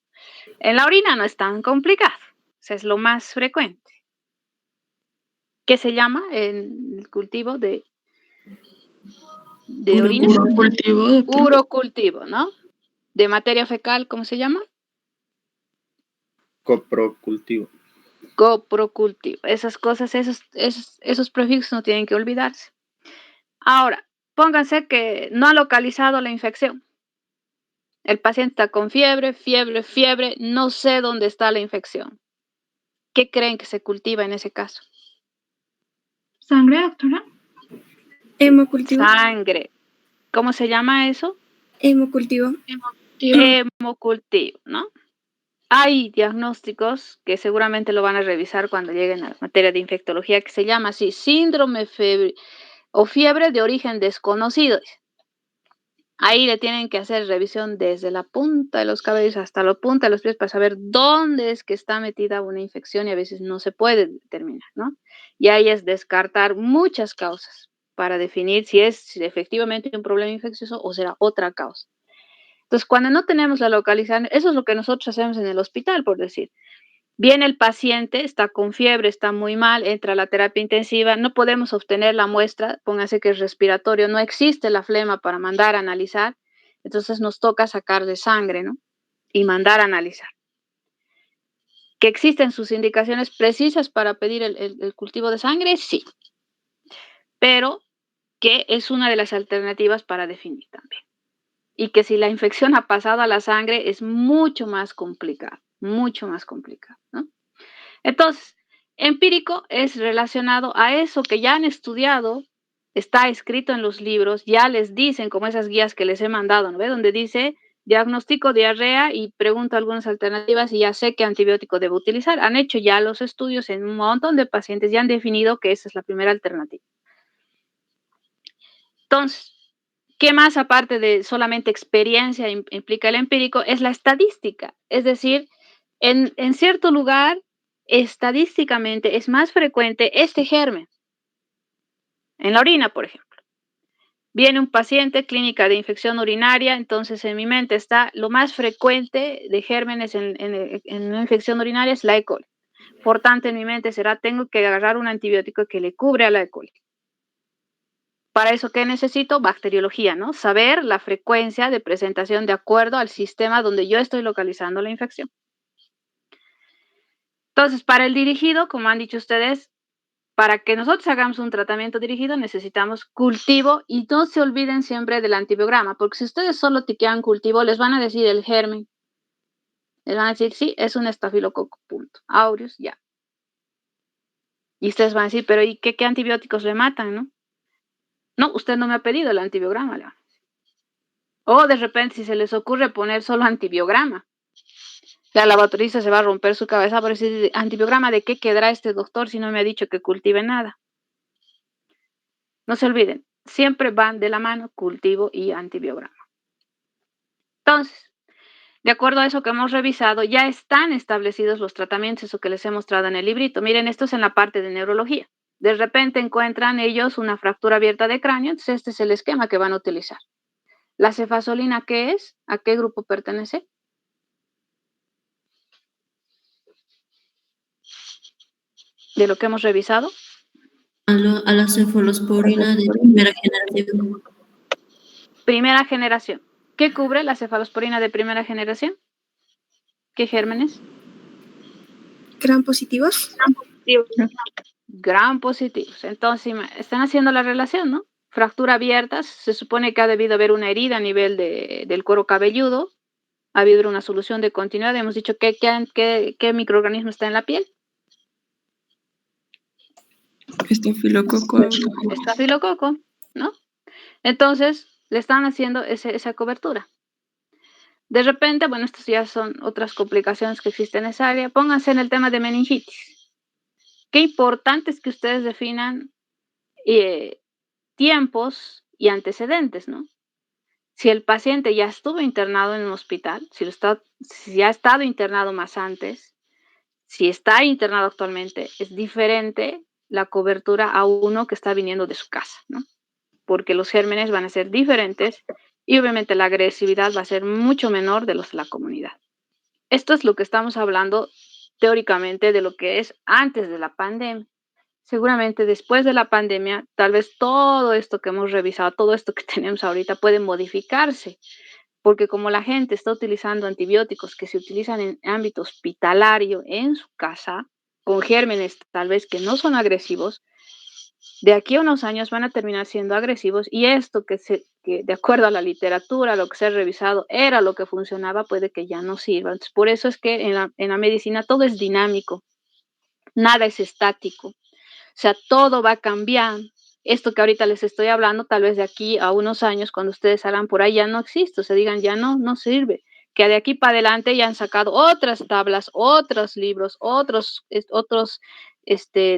S1: En la orina no es tan complicado, o sea, es lo más frecuente. ¿Qué se llama el cultivo de orina?
S12: Urocultivo.
S1: Urocultivo, ¿no? De materia fecal, ¿cómo se llama?
S14: Coprocultivo.
S1: coprocultivo. Esas cosas, esos prefijos no tienen que olvidarse. Ahora, pónganse que no ha localizado la infección. El paciente está con fiebre, no sé dónde está la infección. ¿Qué creen que se cultiva en ese caso?
S4: ¿Sangre, doctora?
S10: Hemocultivo.
S1: Sangre. ¿Cómo se llama eso?
S10: Hemocultivo.
S1: Hemocultivo, ¿no? Hay diagnósticos que seguramente lo van a revisar cuando lleguen a la materia de infectología, que se llama así, síndrome o fiebre de origen desconocido. Ahí le tienen que hacer revisión desde la punta de los cabellos hasta la punta de los pies para saber dónde es que está metida una infección y a veces no se puede determinar, ¿no? Y ahí es descartar muchas causas para definir si es efectivamente un problema infeccioso o será otra causa. Entonces, cuando no tenemos la localización, eso es lo que nosotros hacemos en el hospital, por decir. Viene el paciente, está con fiebre, está muy mal, entra a la terapia intensiva, no podemos obtener la muestra, póngase que es respiratorio, no existe la flema para mandar a analizar, entonces nos toca sacar de sangre, ¿no? Y mandar a analizar. ¿Que existen sus indicaciones precisas para pedir el cultivo de sangre? Sí. Pero que es una de las alternativas para definir también. Y que si la infección ha pasado a la sangre es mucho más complicado, ¿no? Entonces, empírico es relacionado a eso que ya han estudiado, está escrito en los libros, ya les dicen, como esas guías que les he mandado, ¿no ve? Donde dice, diagnóstico diarrea y pregunto algunas alternativas y ya sé qué antibiótico debo utilizar. Han hecho ya los estudios en un montón de pacientes y han definido que esa es la primera alternativa. Entonces, ¿qué más aparte de solamente experiencia implica el empírico? Es la estadística. Es decir, en cierto lugar, estadísticamente es más frecuente este germen. En la orina, por ejemplo. Viene un paciente, clínica de infección urinaria, entonces en mi mente está lo más frecuente de gérmenes en una infección urinaria es la E. coli. Por tanto, en mi mente será, tengo que agarrar un antibiótico que le cubre a la E. coli. Para eso, ¿qué necesito? Bacteriología, ¿no? Saber la frecuencia de presentación de acuerdo al sistema donde yo estoy localizando la infección. Entonces, para el dirigido, como han dicho ustedes, para que nosotros hagamos un tratamiento dirigido necesitamos cultivo y no se olviden siempre del antibiograma, porque si ustedes solo tiquean cultivo, les van a decir el germen. Les van a decir, sí, es un estafilococo, punto. Aureus, ya. Y ustedes van a decir, pero ¿y qué antibióticos le matan, no? No, usted no me ha pedido el antibiograma, le van a decir. O de repente, si se les ocurre poner solo antibiograma, la laboratorista se va a romper su cabeza por decir, antibiograma, ¿de qué quedará este doctor si no me ha dicho que cultive nada? No se olviden, siempre van de la mano cultivo y antibiograma. Entonces, de acuerdo a eso que hemos revisado, ya están establecidos los tratamientos, eso que les he mostrado en el librito. Miren, esto es en la parte de neurología. De repente encuentran ellos una fractura abierta de cráneo, entonces este es el esquema que van a utilizar. ¿La cefazolina qué es? ¿A qué grupo pertenece? De lo que hemos revisado.
S7: A la cefalosporina de primera generación.
S1: Primera generación. ¿Qué cubre la cefalosporina de primera generación? ¿Qué gérmenes?
S10: Gram positivos.
S1: Gram positivos. Entonces, están haciendo la relación, ¿no? Fractura abierta, se supone que ha debido haber una herida a nivel del cuero cabelludo, ha habido una solución de continuidad, hemos dicho ¿qué microorganismo está en la piel?
S12: Estafilococo.
S1: Estafilococo, ¿no? Entonces, le están haciendo esa cobertura. De repente, bueno, estas ya son otras complicaciones que existen en esa área. Pónganse en el tema de meningitis. Qué importante es que ustedes definan tiempos y antecedentes, ¿no? Si el paciente ya estuvo internado en un hospital, si ya ha estado internado más antes, si está internado actualmente, es diferente la cobertura a uno que está viniendo de su casa, ¿no? Porque los gérmenes van a ser diferentes y obviamente la agresividad va a ser mucho menor de los de la comunidad. Esto es lo que estamos hablando teóricamente de lo que es antes de la pandemia. Seguramente después de la pandemia, tal vez todo esto que hemos revisado, todo esto que tenemos ahorita puede modificarse, porque como la gente está utilizando antibióticos que se utilizan en ámbito hospitalario en su casa, con gérmenes tal vez que no son agresivos, de aquí a unos años van a terminar siendo agresivos, y esto que de acuerdo a la literatura, lo que se ha revisado, era lo que funcionaba, puede que ya no sirva. Entonces, por eso es que en la medicina todo es dinámico, nada es estático. O sea, todo va cambiando. Esto que ahorita les estoy hablando, tal vez de aquí a unos años, cuando ustedes salgan por ahí, ya no existe, o sea, digan, ya no sirve. Que de aquí para adelante ya han sacado otras tablas, otros libros, otros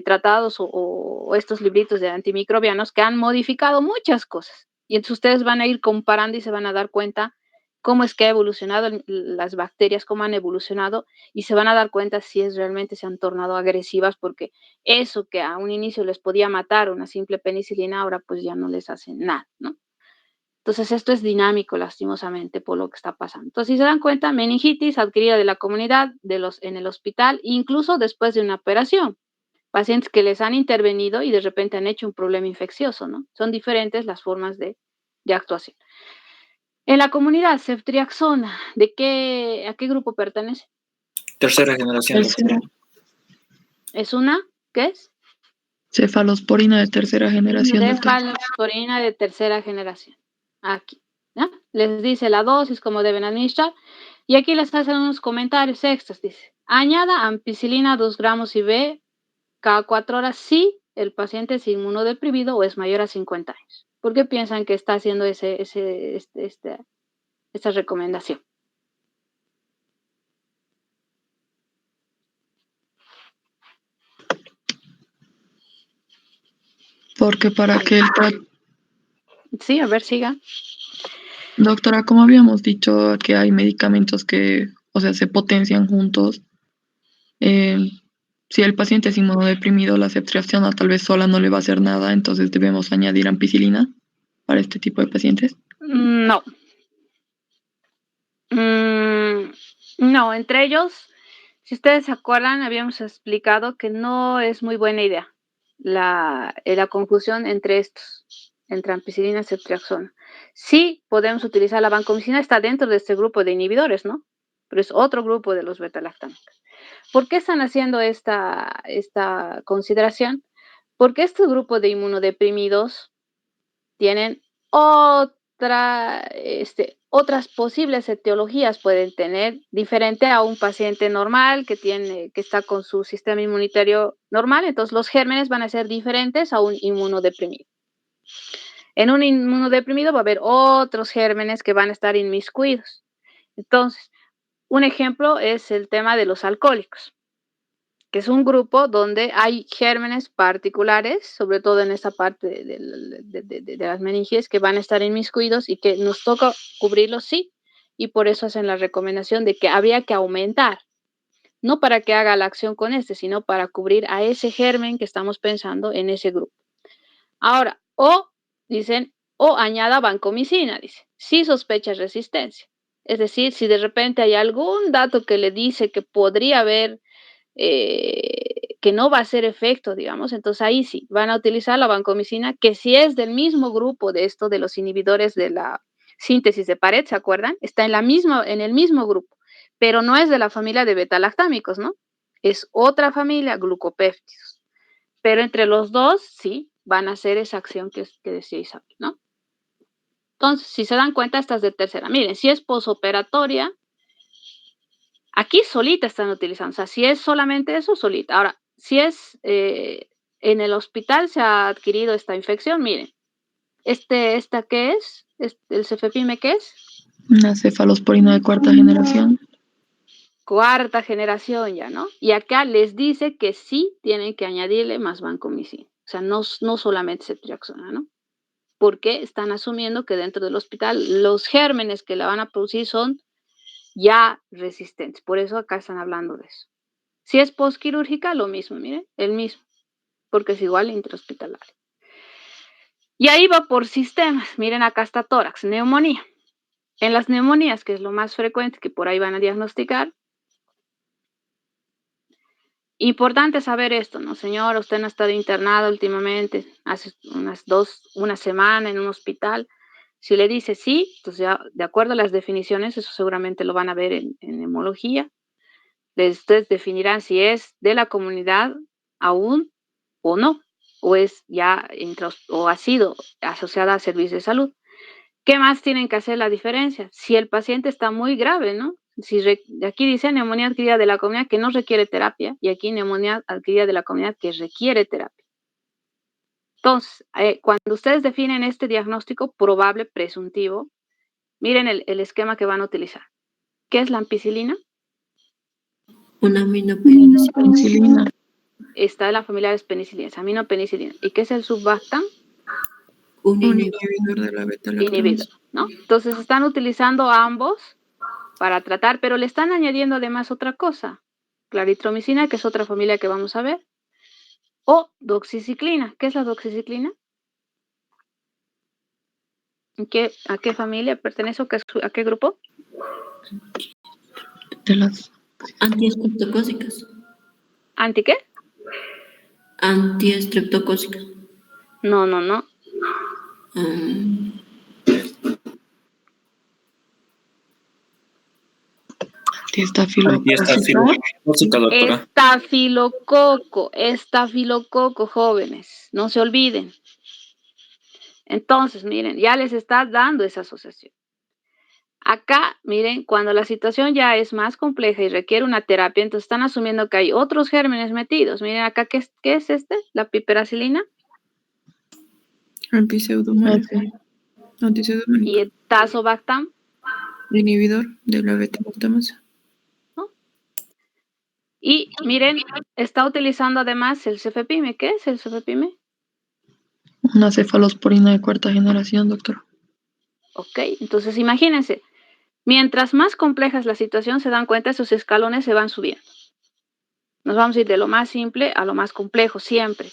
S1: tratados o estos libritos de antimicrobianos que han modificado muchas cosas. Y entonces ustedes van a ir comparando y se van a dar cuenta cómo es que ha evolucionado las bacterias, cómo han evolucionado, y se van a dar cuenta si realmente se han tornado agresivas, porque eso que a un inicio les podía matar una simple penicilina, ahora pues ya no les hace nada, ¿no? Entonces esto es dinámico, lastimosamente, por lo que está pasando. Entonces, si se dan cuenta, meningitis adquirida de la comunidad, en el hospital, incluso después de una operación. Pacientes que les han intervenido y de repente han hecho un problema infeccioso, ¿no? Son diferentes las formas de actuación. En la comunidad, ceftriaxona, ¿a qué grupo pertenece?
S9: Tercera generación.
S1: ¿Es una? ¿Qué es?
S12: Cefalosporina de tercera generación.
S1: Cefalosporina de tercera generación. Aquí, ¿ya? Les dice la dosis, cómo deben administrar. Y aquí les hacen unos comentarios extras. Dice, añada ampicilina 2 gramos IV cada 4 horas si el paciente es inmunodeprimido o es mayor a 50 años. ¿Por qué piensan que está haciendo esta recomendación?
S12: Porque para que
S1: Sí, a ver, siga.
S12: Doctora, como habíamos dicho que hay medicamentos que, o sea, se potencian juntos, si el paciente es inmunodeprimido, la ceftriaxona tal vez sola no le va a hacer nada, entonces debemos añadir ampicilina para este tipo de pacientes.
S1: No. No, entre ellos, si ustedes se acuerdan, habíamos explicado que no es muy buena idea la confusión entre estos, entre ampicilina y ceftriaxona. Sí podemos utilizar la vancomicina, está dentro de este grupo de inhibidores, ¿no? Pero es otro grupo de los beta-lactámicos. ¿Por qué están haciendo esta consideración? Porque este grupo de inmunodeprimidos tienen otras posibles etiologías, pueden tener, diferente a un paciente normal que está con su sistema inmunitario normal. Entonces los gérmenes van a ser diferentes a un inmunodeprimido. En un inmunodeprimido va a haber otros gérmenes que van a estar inmiscuidos. Entonces, un ejemplo es el tema de los alcohólicos, que es un grupo donde hay gérmenes particulares, sobre todo en esta parte de las meninges, que van a estar inmiscuidos y que nos toca cubrirlos, sí, y por eso hacen la recomendación de que habría que aumentar, no para que haga la acción con sino para cubrir a ese germen que estamos pensando en ese grupo. Ahora, o añada vancomicina, dice, si sospecha resistencia. Es decir, si de repente hay algún dato que le dice que podría haber que no va a hacer efecto, digamos, entonces ahí sí, van a utilizar la vancomicina, que si es del mismo grupo de los inhibidores de la síntesis de pared, ¿se acuerdan? Está en el mismo grupo, pero no es de la familia de beta-lactámicos, ¿no? Es otra familia, glucopéptidos. Pero entre los dos, sí, van a hacer esa acción que decíais aquí, ¿no? Entonces, si se dan cuenta, esta es de tercera. Miren, si es posoperatoria, aquí solita están utilizando, o sea, si es solamente eso, solita. Ahora, si es en el hospital se ha adquirido esta infección, miren, ¿esta qué es? ¿El cefepime qué es?
S12: Una cefalosporina de cuarta generación.
S1: Cuarta generación ya, ¿no? Y acá les dice que sí tienen que añadirle más vancomicina, o sea, no solamente ceftriaxona, ¿no? Porque están asumiendo que dentro del hospital los gérmenes que la van a producir son ya resistentes. Por eso acá están hablando de eso. Si es postquirúrgica, lo mismo, miren, el mismo, porque es igual intrahospitalario. Y ahí va por sistemas. Miren, acá está tórax, neumonía. En las neumonías, que es lo más frecuente, que por ahí van a diagnosticar, importante saber esto, ¿no? Señora, usted no ha estado internado últimamente, hace una semana en un hospital. Si le dice sí, entonces ya, de acuerdo a las definiciones, eso seguramente lo van a ver en hemología. ustedes definirán si es de la comunidad aún o no, o es ya o ha sido asociada a servicios de salud. ¿Qué más tienen que hacer la diferencia? Si el paciente está muy grave, ¿no? Aquí dice neumonía adquirida de la comunidad que no requiere terapia, y aquí neumonía adquirida de la comunidad que requiere terapia. Entonces, cuando ustedes definen este diagnóstico probable presuntivo, miren el esquema que van a utilizar. ¿Qué es la ampicilina?
S7: Una aminopenicilina.
S1: Está en la familia de penicilinas, aminopenicilina. ¿Y qué es el Surbactam?
S7: Un inhibidor de la beta-lactamasa.
S1: Inhibidor, ¿no? Entonces están utilizando ambos para tratar, pero le están añadiendo además otra cosa, claritromicina, que es otra familia que vamos a ver, o doxiciclina. ¿Qué es la doxiciclina? ¿A qué familia pertenece o a qué grupo?
S7: De las antiestreptocócicas.
S1: ¿Anti qué?
S7: Antiestreptocócicas.
S1: No. Estafilococo, jóvenes, no se olviden. Entonces, miren, ya les está dando esa asociación. Acá, miren, cuando la situación ya es más compleja y requiere una terapia, entonces están asumiendo que hay otros gérmenes metidos. Miren acá, ¿qué es este? La piperacilina.
S7: Antiseudomonas.
S1: Y el tazobactam.
S7: Inhibidor de la beta-lactamasa.
S1: ¿No? Y miren, está utilizando además el cefepime. ¿Qué es el cefepime?
S12: Una cefalosporina de cuarta generación, doctora.
S1: Ok, entonces imagínense, mientras más compleja es la situación, se dan cuenta, esos escalones se van subiendo. Nos vamos a ir de lo más simple a lo más complejo, siempre.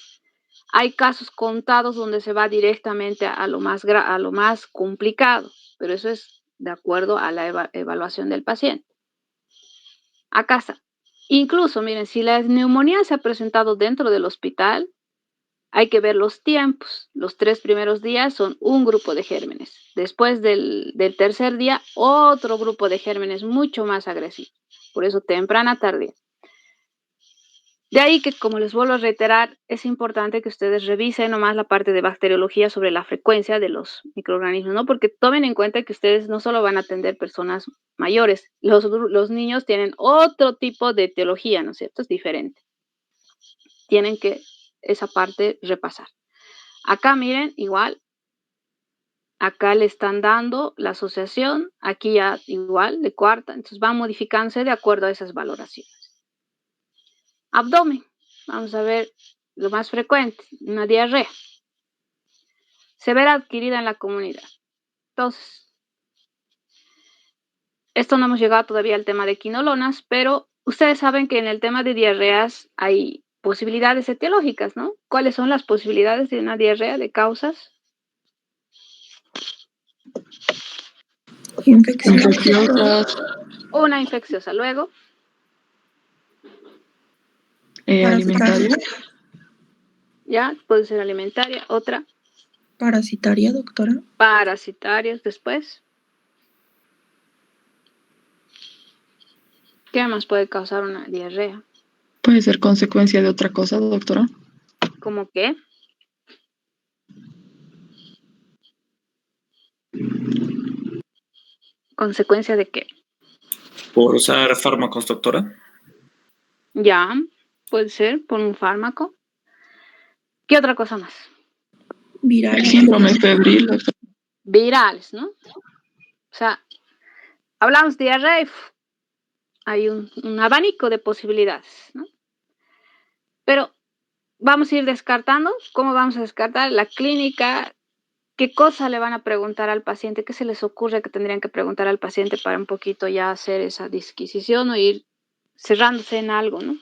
S1: Hay casos contados donde se va directamente a lo más complicado, pero eso es de acuerdo a la evaluación del paciente. Acá está. Incluso, miren, si la neumonía se ha presentado dentro del hospital, hay que ver los tiempos. Los 3 primeros días son un grupo de gérmenes. Después del tercer día, otro grupo de gérmenes mucho más agresivo. Por eso, temprana, tardía. De ahí que, como les vuelvo a reiterar, es importante que ustedes revisen nomás la parte de bacteriología sobre la frecuencia de los microorganismos, ¿no? Porque tomen en cuenta que ustedes no solo van a atender personas mayores, los niños tienen otro tipo de etiología, ¿no es cierto? Es diferente. Tienen que esa parte repasar. Acá miren, igual, acá le están dando la asociación, aquí ya igual, de cuarta, entonces va modificándose de acuerdo a esas valoraciones. Abdomen, vamos a ver lo más frecuente, una diarrea. Severa adquirida en la comunidad. Entonces, esto no hemos llegado todavía al tema de quinolonas, pero ustedes saben que en el tema de diarreas hay posibilidades etiológicas, ¿no? ¿Cuáles son las posibilidades de una diarrea de causas?
S12: Infecciosas.
S1: Una infecciosa. Luego.
S12: Alimentaria.
S1: Ya, puede ser alimentaria. Otra.
S11: Parasitaria, doctora.
S1: Parasitarias después. ¿Qué más puede causar una diarrea?
S12: Puede ser consecuencia de otra cosa, doctora.
S1: ¿Cómo qué? ¿Consecuencia de qué?
S9: Por usar fármacos, doctora.
S1: Ya, puede ser por un fármaco. ¿Qué otra cosa más?
S12: Virales. Síndrome febril, doctora.
S1: Virales, ¿no? O sea, hablamos de diarrea y hay un abanico de posibilidades, ¿no? Pero vamos a ir descartando. ¿Cómo vamos a descartar? La clínica, ¿qué cosa le van a preguntar al paciente? ¿Qué se les ocurre que tendrían que preguntar al paciente para un poquito ya hacer esa disquisición o ir cerrándose en algo, ¿no?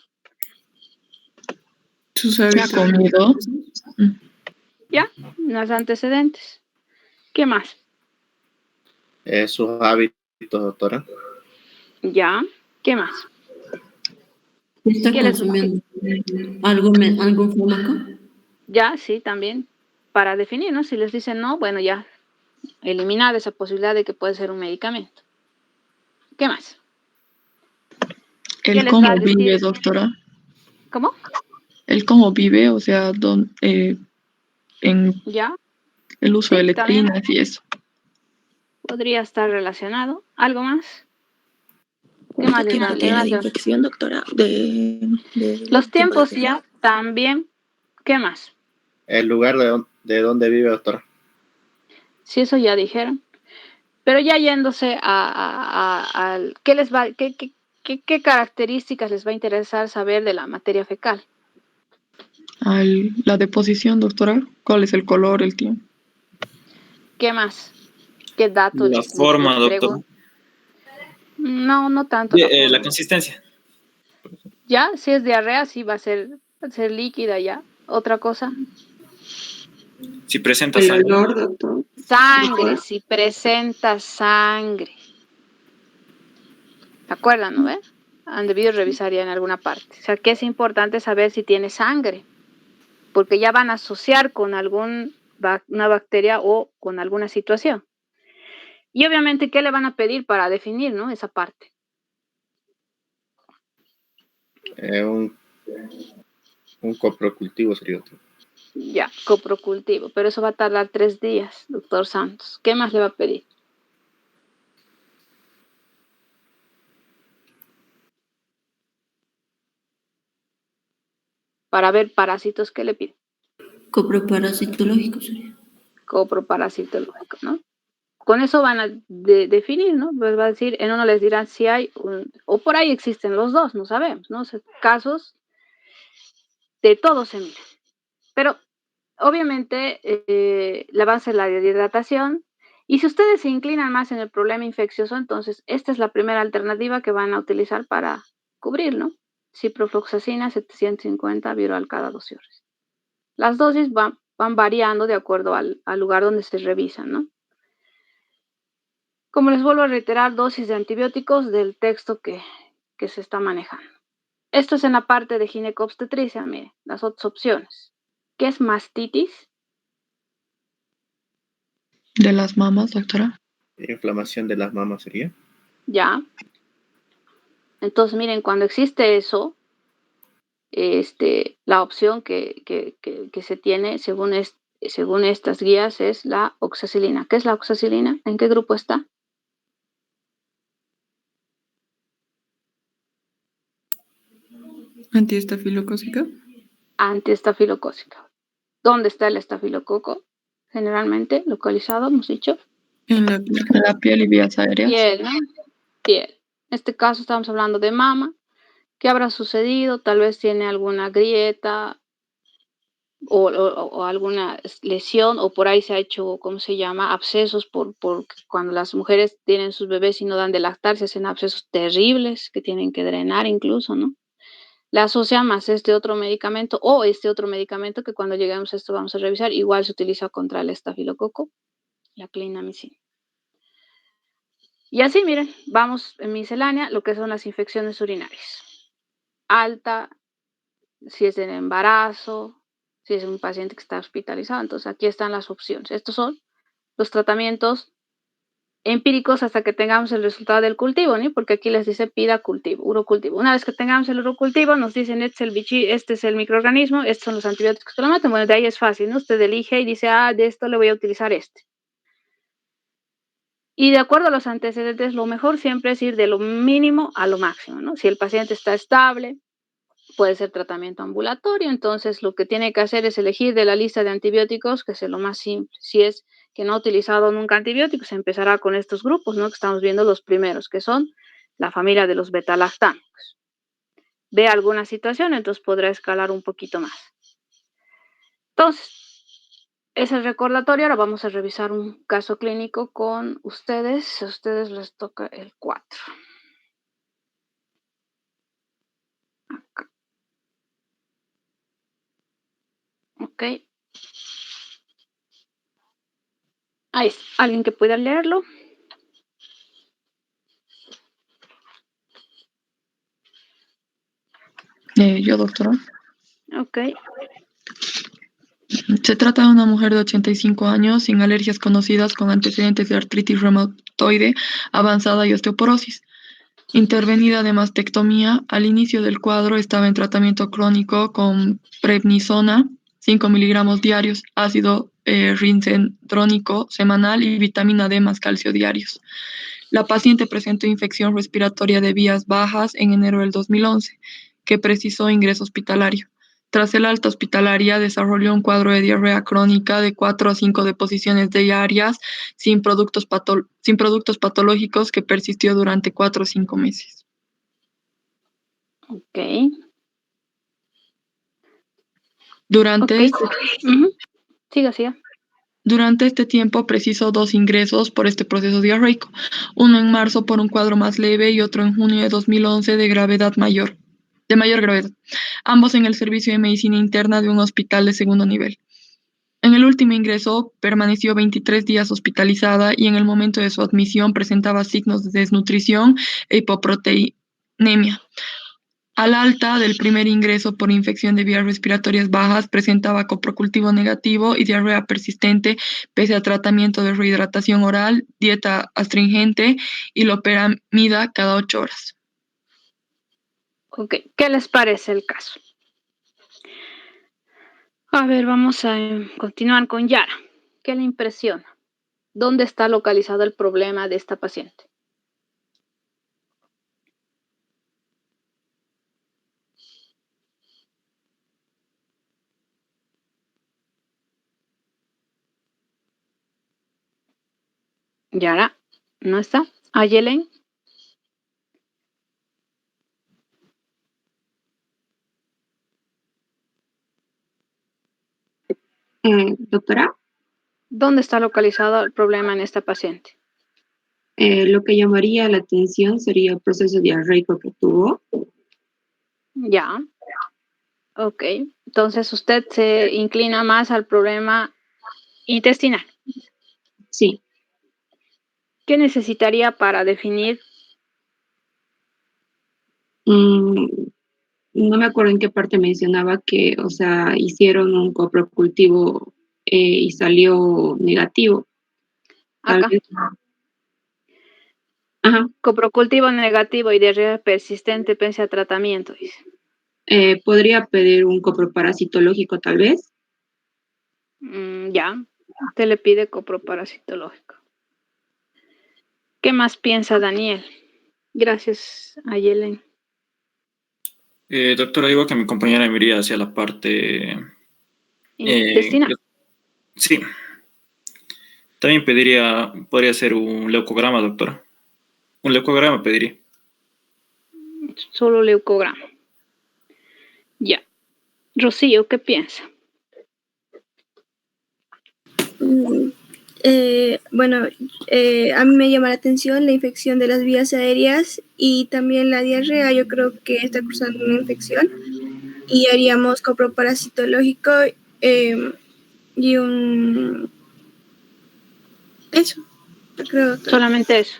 S12: ¿Qué ha comido?
S1: Ya, los antecedentes. ¿Qué más?
S14: Sus hábitos, doctora.
S1: Ya, ¿qué más?
S7: ¿Está consumiendo algún fármaco?
S1: Ya, sí, también. Para definir, ¿no? Si les dicen no, bueno, ya eliminar esa posibilidad de que puede ser un medicamento. ¿Qué más?
S12: ¿El cómo vive, doctora?
S1: ¿Cómo?
S12: ¿El cómo vive? O sea, en
S1: ¿Ya?
S12: el uso de letrinas y eso.
S1: Podría estar relacionado. ¿Algo más? ¿Qué
S11: más les da? ¿Tiene de infección, doctora?
S1: Los tiempos ya también. ¿Qué más?
S14: El lugar de donde vive, doctora.
S1: Sí, eso ya dijeron. Pero ya yéndose a ¿qué les va, qué características les va a interesar saber de la materia fecal?
S12: La deposición, doctora. ¿Cuál es el color, el tiempo?
S1: ¿Qué más? ¿Qué datos?
S9: La forma, doctora.
S1: No tanto.
S9: La consistencia.
S1: Ya, si es diarrea, sí va a ser líquida ya. ¿Otra cosa?
S9: Si presenta
S2: el
S9: sangre.
S2: olor, doctor.
S1: Sangre, si presenta sangre. ¿Se acuerdan, no ve? Han debido revisar ya en alguna parte. O sea, que es importante saber si tiene sangre, porque ya van a asociar con una bacteria o con alguna situación. Y obviamente, ¿qué le van a pedir para definir, no? Esa parte.
S14: Un coprocultivo sería otro.
S1: Ya, coprocultivo, pero eso va a tardar 3 días, doctor Santos. ¿Qué más le va a pedir? Para ver parásitos, ¿qué le pide?
S7: Coproparasitológico sería.
S1: Coproparasitológico, ¿no? Con eso van a definir, ¿no? Pues va a decir, en uno les dirán si hay, o por ahí existen los dos, no sabemos, ¿no? O sea, casos de todo se mira. Pero, obviamente, la base es la hidratación. Y si ustedes se inclinan más en el problema infeccioso, entonces esta es la primera alternativa que van a utilizar para cubrir, ¿no? Ciprofloxacina 750 viral cada 12 horas. Las dosis van variando de acuerdo al lugar donde se revisan, ¿no? Como les vuelvo a reiterar, dosis de antibióticos del texto que se está manejando. Esto es en la parte de ginecobstetricia, miren, las otras opciones. ¿Qué es mastitis?
S12: ¿De las mamas, doctora?
S14: Inflamación de las mamas sería.
S1: Ya. Entonces, miren, cuando existe eso, la opción que se tiene según estas guías es la oxacilina. ¿Qué es la oxacilina? ¿En qué grupo está?
S12: ¿Antiestafilocócica?
S1: Antiestafilocócica. ¿Dónde está el estafilococo? Generalmente localizado, hemos dicho.
S12: En la piel y vías aéreas.
S1: Piel, ¿no? Piel. En este caso estamos hablando de mama. ¿Qué habrá sucedido? Tal vez tiene alguna grieta o alguna lesión, o por ahí se ha hecho, ¿cómo se llama? Abscesos por cuando las mujeres tienen sus bebés y no dan de lactar, se hacen abscesos terribles que tienen que drenar incluso, ¿no? Le asocia más este otro medicamento que cuando lleguemos a esto vamos a revisar, igual se utiliza contra el estafilococo, la clindamicina. Y así, miren, vamos en miscelánea, lo que son las infecciones urinarias. Alta, si es en embarazo, si es un paciente que está hospitalizado. Entonces, aquí están las opciones. Estos son los tratamientos empíricos hasta que tengamos el resultado del cultivo, ¿no? Porque aquí les dice pida cultivo, urocultivo. Una vez que tengamos el urocultivo, nos dicen este es el microorganismo, estos son los antibióticos que lo matan. Bueno, de ahí es fácil, ¿no? Usted elige y dice, de esto le voy a utilizar este. Y de acuerdo a los antecedentes, lo mejor siempre es ir de lo mínimo a lo máximo, ¿no? Si el paciente está estable, puede ser tratamiento ambulatorio, entonces lo que tiene que hacer es elegir de la lista de antibióticos, que es lo más simple. Si es que no ha utilizado nunca antibióticos, se empezará con estos grupos, ¿no? Que estamos viendo los primeros, que son la familia de los betalactámicos. Ve alguna situación, entonces podrá escalar un poquito más. Entonces, es el recordatorio. Ahora vamos a revisar un caso clínico con ustedes. A ustedes les toca el 4. Acá. Ok. Ahí está. ¿Alguien que pueda leerlo?
S12: Yo, doctora.
S1: Ok.
S12: Se trata de una mujer de 85 años sin alergias conocidas con antecedentes de artritis reumatoide avanzada y osteoporosis. intervenida de mastectomía. Al inicio del cuadro estaba en tratamiento crónico con prednisona, 5 miligramos diarios, ácido rincendrónico semanal y vitamina D más calcio diarios. La paciente presentó infección respiratoria de vías bajas en enero del 2011, que precisó ingreso hospitalario. Tras el alta hospitalaria, desarrolló un cuadro de diarrea crónica de 4 a 5 deposiciones diarias sin productos patológicos que persistió durante 4 o 5 meses.
S1: Ok.
S12: Durante
S1: Siga.
S12: Durante este tiempo precisó 2 ingresos por este proceso diarreico, uno en marzo por un cuadro más leve y otro en junio de 2011 de mayor gravedad, ambos en el servicio de medicina interna de un hospital de segundo nivel. En el último ingreso permaneció 23 días hospitalizada y en el momento de su admisión presentaba signos de desnutrición e hipoproteinemia. Al alta del primer ingreso por infección de vías respiratorias bajas presentaba coprocultivo negativo y diarrea persistente pese a tratamiento de rehidratación oral, dieta astringente y loperamida cada 8 horas.
S1: Ok, ¿qué les parece el caso? A ver, vamos a continuar con Yara. ¿Qué le impresiona? ¿Dónde está localizado el problema de esta paciente? Yara, ¿no está? Ayelen.
S2: Doctora.
S1: ¿Dónde está localizado el problema en esta paciente?
S2: Lo que llamaría la atención sería el proceso diarreico que tuvo.
S1: Ya. Ok. Entonces usted se inclina más al problema intestinal.
S2: Sí.
S1: ¿Qué necesitaría para definir?
S2: No me acuerdo en qué parte mencionaba que, o sea, hicieron un coprocultivo y salió negativo.
S1: Acá.
S2: Ajá.
S1: Coprocultivo negativo y diarrea persistente pese a tratamiento, dice.
S2: ¿Podría pedir un coproparasitológico tal vez?
S1: Ya. Usted le pide coproparasitológico. ¿Qué más piensa Daniel? Gracias, Ayelen.
S9: Doctora, digo que mi compañera me iría hacia la parte
S1: intestinal.
S9: Sí. También podría ser un leucograma, doctora. Un leucograma pediría.
S1: Solo leucograma. Ya. Rocío, ¿qué piensa?
S10: Bueno, a mí me llama la atención la infección de las vías aéreas y también la diarrea. Yo creo que está cursando una infección y haríamos coproparasitológico y un... Eso, yo creo.
S1: Solamente eso.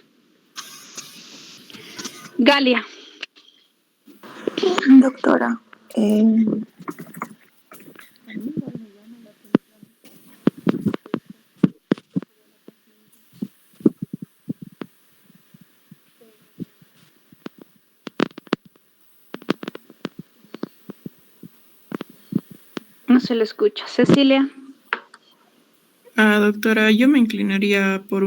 S1: Galia.
S15: Doctora,
S1: no se le escucha. Cecilia.
S5: Doctora, yo me inclinaría por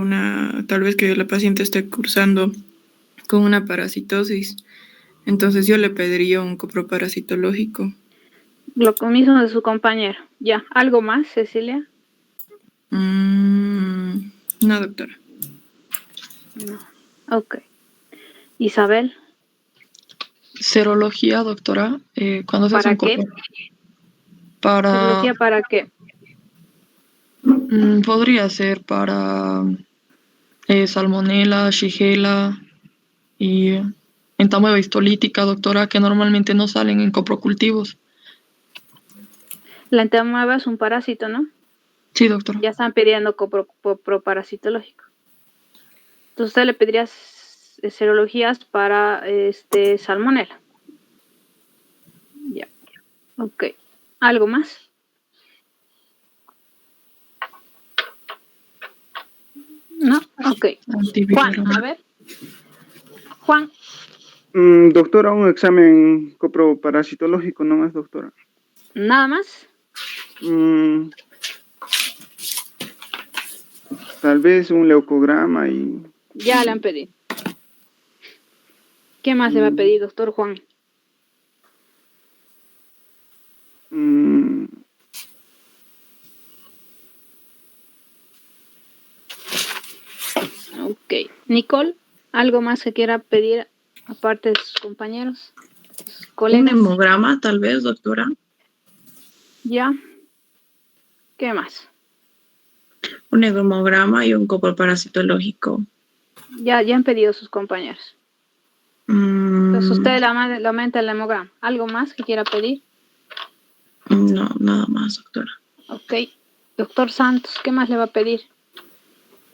S5: tal vez que la paciente esté cursando con una parasitosis. Entonces yo le pediría un coproparasitológico.
S1: Lo mismo de su compañero. Ya. ¿Algo más, Cecilia?
S5: No, doctora.
S1: No. Ok. Isabel.
S12: Serología, doctora. Cuando se hace un
S1: ¿Para qué? ¿Serología para qué?
S12: Podría ser para salmonela, shigella y entamoeba histolítica, doctora, que normalmente no salen en coprocultivos.
S1: La entamoeba es un parásito, ¿no?
S12: Sí, doctora.
S1: Ya están pidiendo coproparasitológico. Entonces usted le pediría serologías para salmonela. Ya. Ok. ¿Algo más? No, ok. Juan, a ver. Juan,
S13: Doctora, un examen coproparasitológico nomás, doctora.
S1: ¿Nada más?
S13: Tal vez un leucograma y...
S1: Ya le han pedido. ¿Qué más le va a pedir, doctor Juan? Ok. Nicole, ¿algo más que quiera pedir aparte de sus compañeros? Sus colegas.
S15: Un hemograma, tal vez, doctora.
S1: Ya. ¿Qué más?
S15: Un hemograma y un coproparasitológico.
S1: Ya han pedido sus compañeros. Entonces usted le aumenta el hemograma. ¿Algo más que quiera pedir?
S15: No, nada más, doctora.
S1: Ok. Doctor Santos, ¿qué más le va a pedir?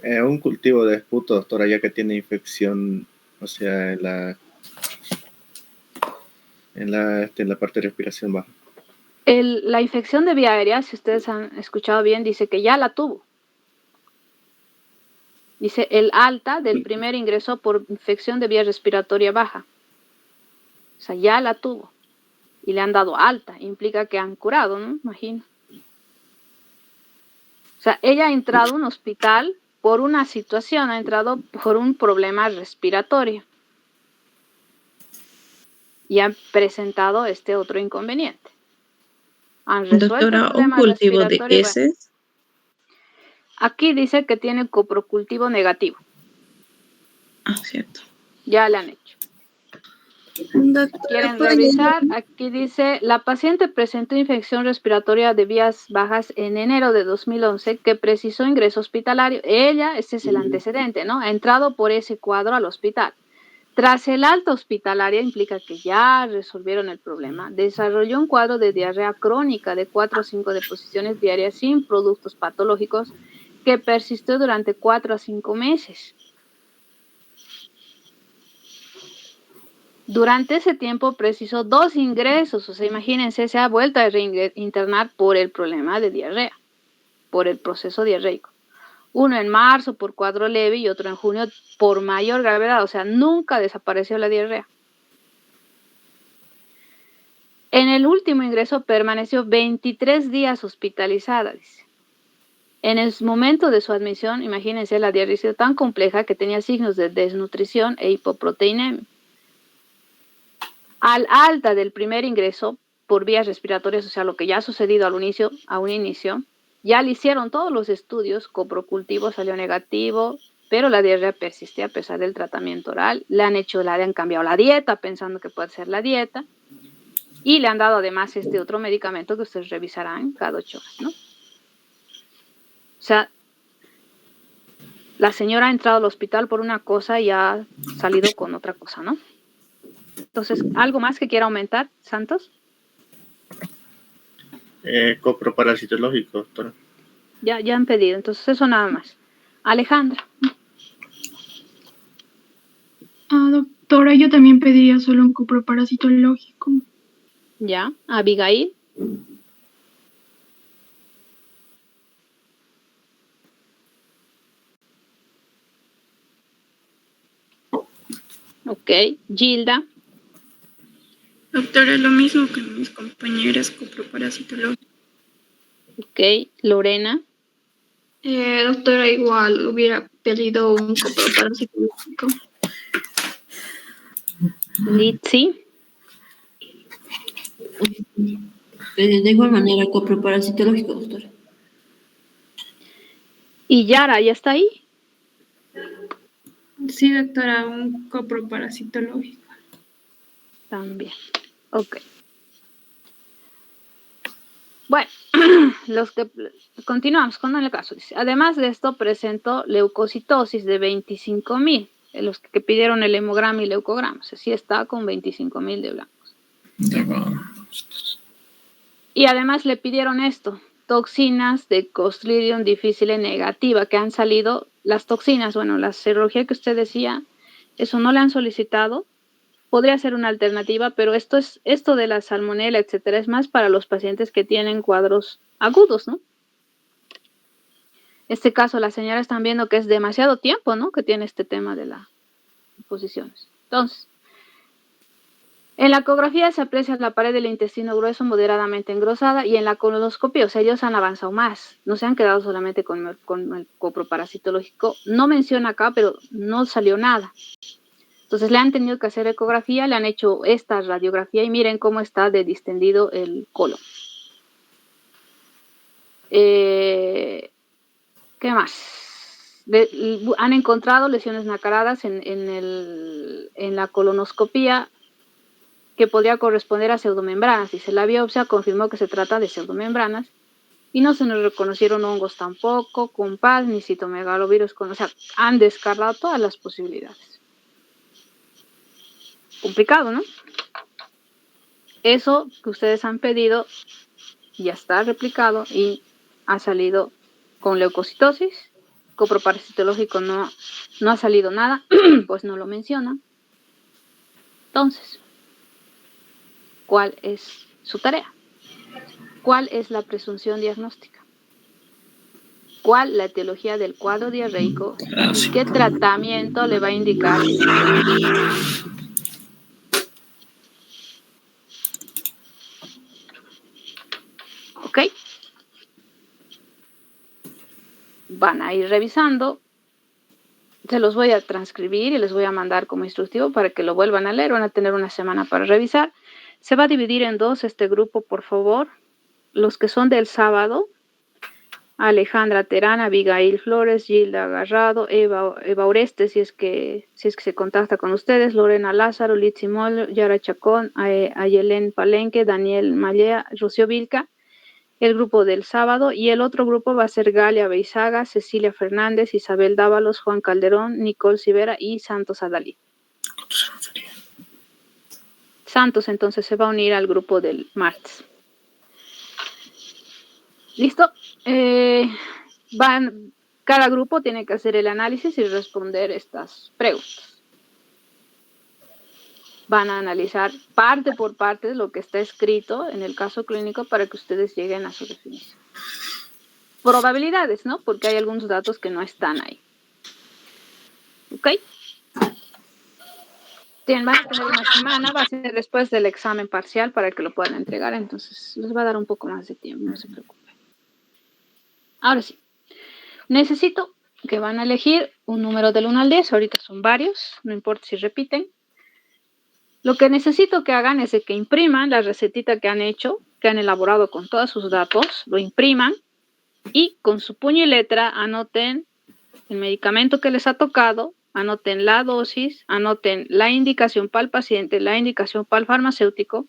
S14: Un cultivo de esputo, doctora, ya que tiene infección, o sea, en la parte de respiración baja.
S1: La infección de vía aérea, si ustedes han escuchado bien, dice que ya la tuvo. Dice el alta del primer ingreso por infección de vía respiratoria baja. O sea, ya la tuvo. Y le han dado alta. Implica que han curado, ¿no? Imagino. O sea, ella ha entrado a un hospital por una situación, ha entrado por un problema respiratorio. Y han presentado este otro inconveniente. Han resuelto
S15: doctora,
S1: el problema
S15: un cultivo de
S1: respiratorio.
S15: heces.
S1: Aquí dice que tiene coprocultivo negativo.
S15: Ah, cierto.
S1: Ya le han hecho. ¿Quieren revisar? Aquí dice, la paciente presentó infección respiratoria de vías bajas en enero de 2011 que precisó ingreso hospitalario. Ella, este es el antecedente, ¿no? Ha entrado por ese cuadro al hospital. Tras el alta hospitalaria, implica que ya resolvieron el problema, desarrolló un cuadro de diarrea crónica de 4 a 5 deposiciones diarias sin productos patológicos que persistió durante 4 a 5 meses. Durante ese tiempo precisó 2 ingresos, o sea, imagínense, se ha vuelto a reinternar por el problema de diarrea, por el proceso diarreico. Uno en marzo por cuadro leve y otro en junio por mayor gravedad, o sea, nunca desapareció la diarrea. En el último ingreso permaneció 23 días hospitalizada, dice. En el momento de su admisión, imagínense, la diarrea ha sido tan compleja que tenía signos de desnutrición e hipoproteinemia. Al alta del primer ingreso por vías respiratorias, o sea, lo que ya ha sucedido a un inicio, ya le hicieron todos los estudios, coprocultivo salió negativo, pero la diarrea persiste a pesar del tratamiento oral. Le han cambiado la dieta pensando que puede ser la dieta y le han dado además este otro medicamento que ustedes revisarán cada 8 horas, ¿no? O sea, la señora ha entrado al hospital por una cosa y ha salido con otra cosa, ¿no? Entonces, ¿algo más que quiera aumentar, Santos?
S14: Coproparasitológico, doctora.
S1: Ya han pedido, entonces eso nada más. Alejandra.
S4: Doctora, yo también pediría solo un coproparasitológico.
S1: Ya, Abigail. Ok, Gilda.
S8: Doctora, lo mismo que mis compañeras, coproparasitológico.
S1: Ok, Lorena.
S6: Doctora, igual hubiera pedido un coproparasitológico.
S1: Litsi.
S7: De igual manera, coproparasitológico, doctora.
S1: ¿Y Yara ya está ahí?
S8: Sí, doctora, un coproparasitológico.
S1: También. Ok. Bueno, continuamos con el caso. Dice, además de esto, presentó leucocitosis de 25,000, los que pidieron el hemograma y leucograma. O sea, sí está con 25,000 de blancos. Y además le pidieron esto, toxinas de Clostridium difficile negativa, que han salido, las toxinas, bueno, la serología que usted decía, eso no le han solicitado. Podría ser una alternativa, pero esto de la salmonela, etcétera, es más para los pacientes que tienen cuadros agudos, ¿no? Este caso, las señoras están viendo que es demasiado tiempo, ¿no? Que tiene este tema de las posiciones. Entonces, En la ecografía se aprecia la pared del intestino grueso moderadamente engrosada y en la colonoscopia, o sea, ellos han avanzado más, no se han quedado solamente con el coproparasitológico. No menciona acá, pero no salió nada. Entonces le han tenido que hacer ecografía, le han hecho esta radiografía y miren cómo está de distendido el colon. ¿Qué más? Han encontrado lesiones nacaradas en la colonoscopía que podría corresponder a pseudomembranas. Dice, la biopsia confirmó que se trata de pseudomembranas y no se nos reconocieron hongos tampoco, compás, ni citomegalovirus, o sea, han descartado todas las posibilidades. Complicado, ¿no? Eso que ustedes han pedido ya está replicado y ha salido con leucocitosis. Coproparasitológico no ha salido nada, pues no lo menciona. Entonces, ¿cuál es su tarea? ¿Cuál es la presunción diagnóstica? ¿Cuál la etiología del cuadro diarreico? ¿Y qué tratamiento le va a indicar? ¿Ok? Van a ir revisando. Se los voy a transcribir y les voy a mandar como instructivo para que lo vuelvan a leer. Van a tener una semana para revisar. Se va a dividir en dos este grupo, por favor. Los que son del sábado: Alejandra Terán, Abigail Flores, Gilda Agarrado, Eva Oreste, si es que se contacta con ustedes, Lorena Lázaro, Litsi Moll, Yara Chacón, Ayelén Palenque, Daniel Mallea, Rocío Vilca. El grupo del sábado, y el otro grupo va a ser Galia Beizaga, Cecilia Fernández, Isabel Dávalos, Juan Calderón, Nicole Civera y Santos Adalí. Santos entonces se va a unir al grupo del martes. ¿Listo? Cada grupo tiene que hacer el análisis y responder estas preguntas. Van a analizar parte por parte lo que está escrito en el caso clínico para que ustedes lleguen a su definición. Probabilidades, ¿no? Porque hay algunos datos que no están ahí. ¿Ok? Van a tener una semana, va a ser después del examen parcial para que lo puedan entregar, entonces les va a dar un poco más de tiempo, no se preocupen. Ahora sí, necesito que van a elegir un número del 1 al 10, ahorita son varios, no importa si repiten. Lo que necesito que hagan es de que impriman la recetita que han hecho, que han elaborado con todos sus datos, lo impriman y con su puño y letra anoten el medicamento que les ha tocado, anoten la dosis, anoten la indicación para el paciente, la indicación para el farmacéutico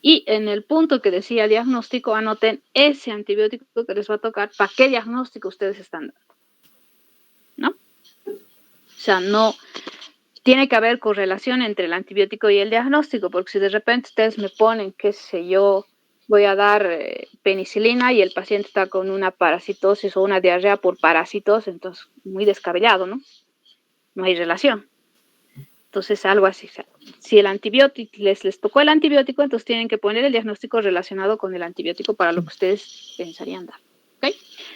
S1: y en el punto que decía diagnóstico, anoten ese antibiótico que les va a tocar, para qué diagnóstico ustedes están dando. ¿No? O sea, no tiene que haber correlación entre el antibiótico y el diagnóstico, porque si de repente ustedes me ponen, qué sé yo, voy a dar penicilina y el paciente está con una parasitosis o una diarrea por parásitos, entonces muy descabellado, ¿no? No hay relación. Entonces algo así. O sea, si el antibiótico les tocó el antibiótico, entonces tienen que poner el diagnóstico relacionado con el antibiótico para lo que ustedes pensarían dar. ¿Ok?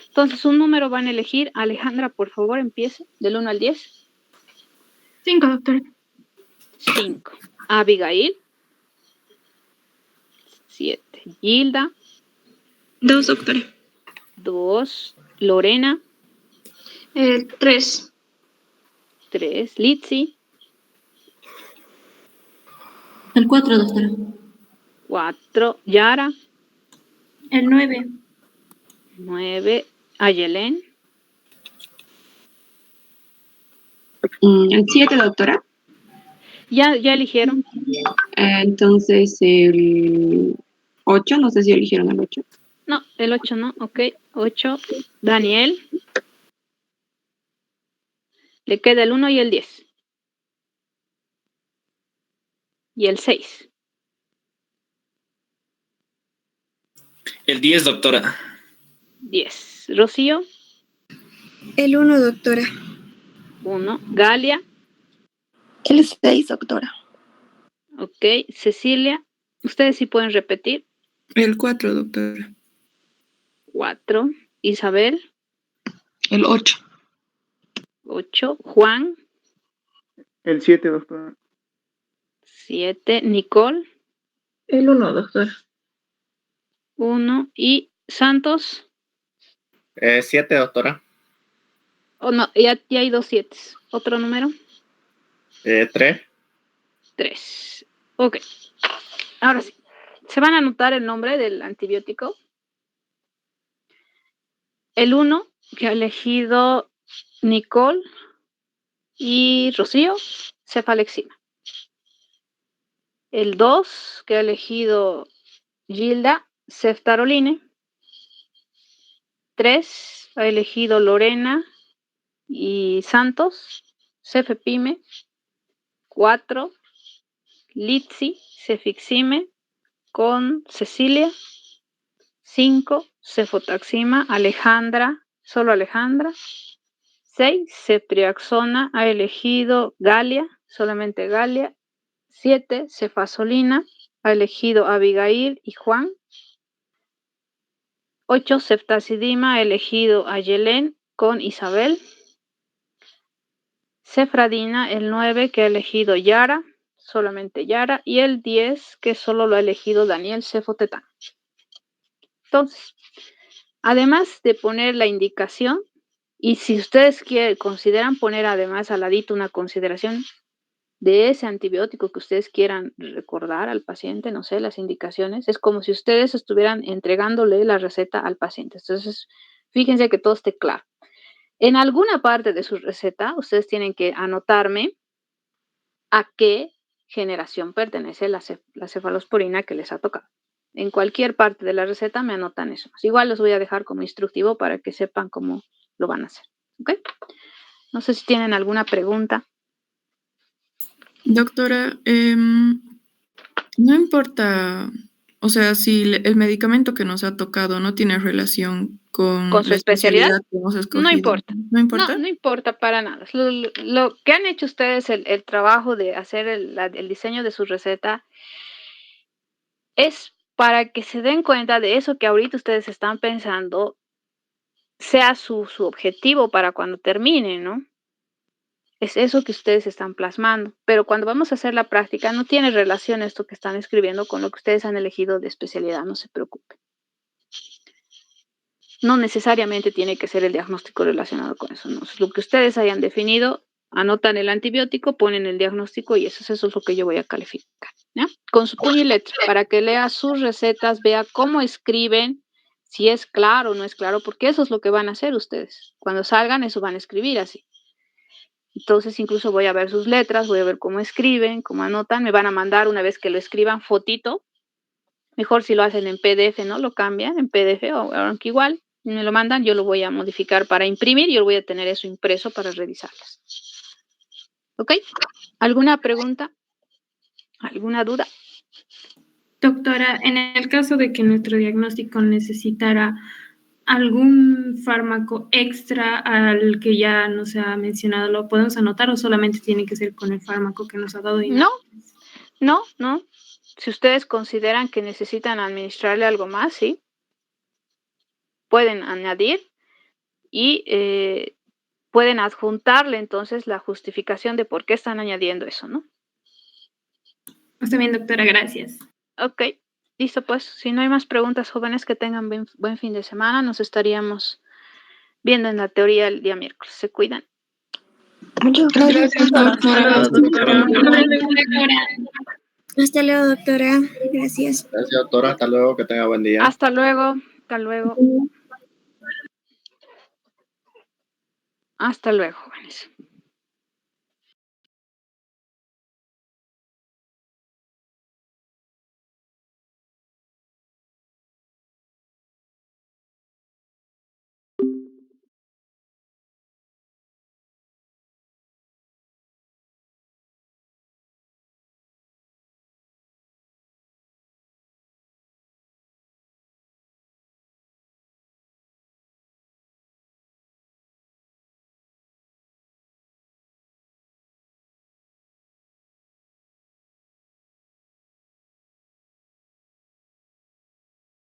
S1: Entonces un número van a elegir. Alejandra, por favor, empiece del 1 al 10.
S4: 5, doctora.
S1: 5. Abigail. 7. Gilda.
S10: 2, doctora.
S1: 2. Lorena.
S6: 3.
S1: 3. Litsi.
S7: El 4, doctora.
S1: 4. Yara.
S8: El 9.
S1: 9. Ayelén.
S2: El 7, doctora.
S1: Ya eligieron.
S2: Entonces el 8, no sé si eligieron el 8.
S1: No, el 8 no, ok. 8. Daniel. Le queda el 1 y el 10. Y el 6.
S9: El 10, doctora.
S1: 10. Rocío.
S10: El 1, doctora.
S1: 1. Galia.
S11: El 6, doctora.
S1: Ok. Cecilia. Ustedes sí pueden repetir.
S5: El 4, doctora.
S1: 4. Isabel.
S12: El 8.
S1: 8. Juan.
S13: El 7, doctora.
S1: 7. Nicole.
S15: El 1, doctora.
S1: 1. ¿Y Santos?
S14: 7, doctora.
S1: Oh, no, ya hay 2 7. ¿Otro número?
S14: 3.
S1: 3. Ok. Ahora sí. ¿Se van a anotar el nombre del antibiótico? El 1 que ha elegido Nicole y Rocío, cefalexina. El 2 que ha elegido Gilda, ceftaroline. 3 ha elegido Lorena y Santos, cefepime. 4, Litsi, cefixime con Cecilia. 5, cefotaxima, Alejandra, solo Alejandra. 6, ceftriaxona, ha elegido Galia, solamente Galia. 7, cefazolina, ha elegido Abigail y Juan. 8, ceftazidima, ha elegido a Yelén con Isabel. Cefradina, el 9 que ha elegido Yara, solamente Yara. Y el 10 que solo lo ha elegido Daniel Cefotetán. Entonces, además de poner la indicación, y si ustedes consideran poner además al ladito una consideración de ese antibiótico que ustedes quieran recordar al paciente, no sé, las indicaciones, es como si ustedes estuvieran entregándole la receta al paciente. Entonces, fíjense que todo esté claro. En alguna parte de su receta, ustedes tienen que anotarme a qué generación pertenece la cefalosporina que les ha tocado. En cualquier parte de la receta me anotan eso. Igual los voy a dejar como instructivo para que sepan cómo lo van a hacer. ¿Ok? No sé si tienen alguna pregunta.
S5: Doctora, no importa, o sea, si el medicamento que nos ha tocado no tiene relación con
S1: su
S5: la
S1: especialidad
S5: que hemos escogido.
S1: No importa.
S5: ¿No importa?
S1: No importa para nada. Lo que han hecho ustedes, el trabajo de hacer el diseño de su receta, es para que se den cuenta de eso que ahorita ustedes están pensando, sea su objetivo para cuando terminen, ¿no? Es eso que ustedes están plasmando. Pero cuando vamos a hacer la práctica, no tiene relación esto que están escribiendo con lo que ustedes han elegido de especialidad, no se preocupen. No necesariamente tiene que ser el diagnóstico relacionado con eso, no. Lo que ustedes hayan definido, anotan el antibiótico, ponen el diagnóstico y eso es lo que yo voy a calificar, ¿ya? Con su puño y letra, para que lea sus recetas, vea cómo escriben, si es claro o no es claro, porque eso es lo que van a hacer ustedes. Cuando salgan, eso van a escribir así. Entonces, incluso voy a ver sus letras, voy a ver cómo escriben, cómo anotan, me van a mandar una vez que lo escriban fotito. Mejor si lo hacen en PDF, ¿no? Lo cambian en PDF o aunque igual me lo mandan, yo lo voy a modificar para imprimir y yo voy a tener eso impreso para revisarlas. ¿Ok? ¿Alguna pregunta? ¿Alguna duda?
S8: Doctora, en el caso de que nuestro diagnóstico necesitara algún fármaco extra al que ya nos ha mencionado, ¿lo podemos anotar o solamente tiene que ser con el fármaco que nos ha dado?
S1: No. Si ustedes consideran que necesitan administrarle algo más, sí. Pueden añadir y pueden adjuntarle entonces la justificación de por qué están añadiendo eso, ¿no?
S8: Está bien, doctora, gracias.
S1: Ok, listo pues. Si no hay más preguntas, jóvenes, que tengan buen fin de semana. Nos estaríamos viendo en la teoría el día miércoles. Se cuidan.
S10: Muchas gracias, doctora.
S16: Hasta luego, doctora. Gracias.
S14: Gracias, doctora. Hasta luego. Que tenga buen día.
S1: Hasta luego. Hasta luego. Hasta luego, jóvenes.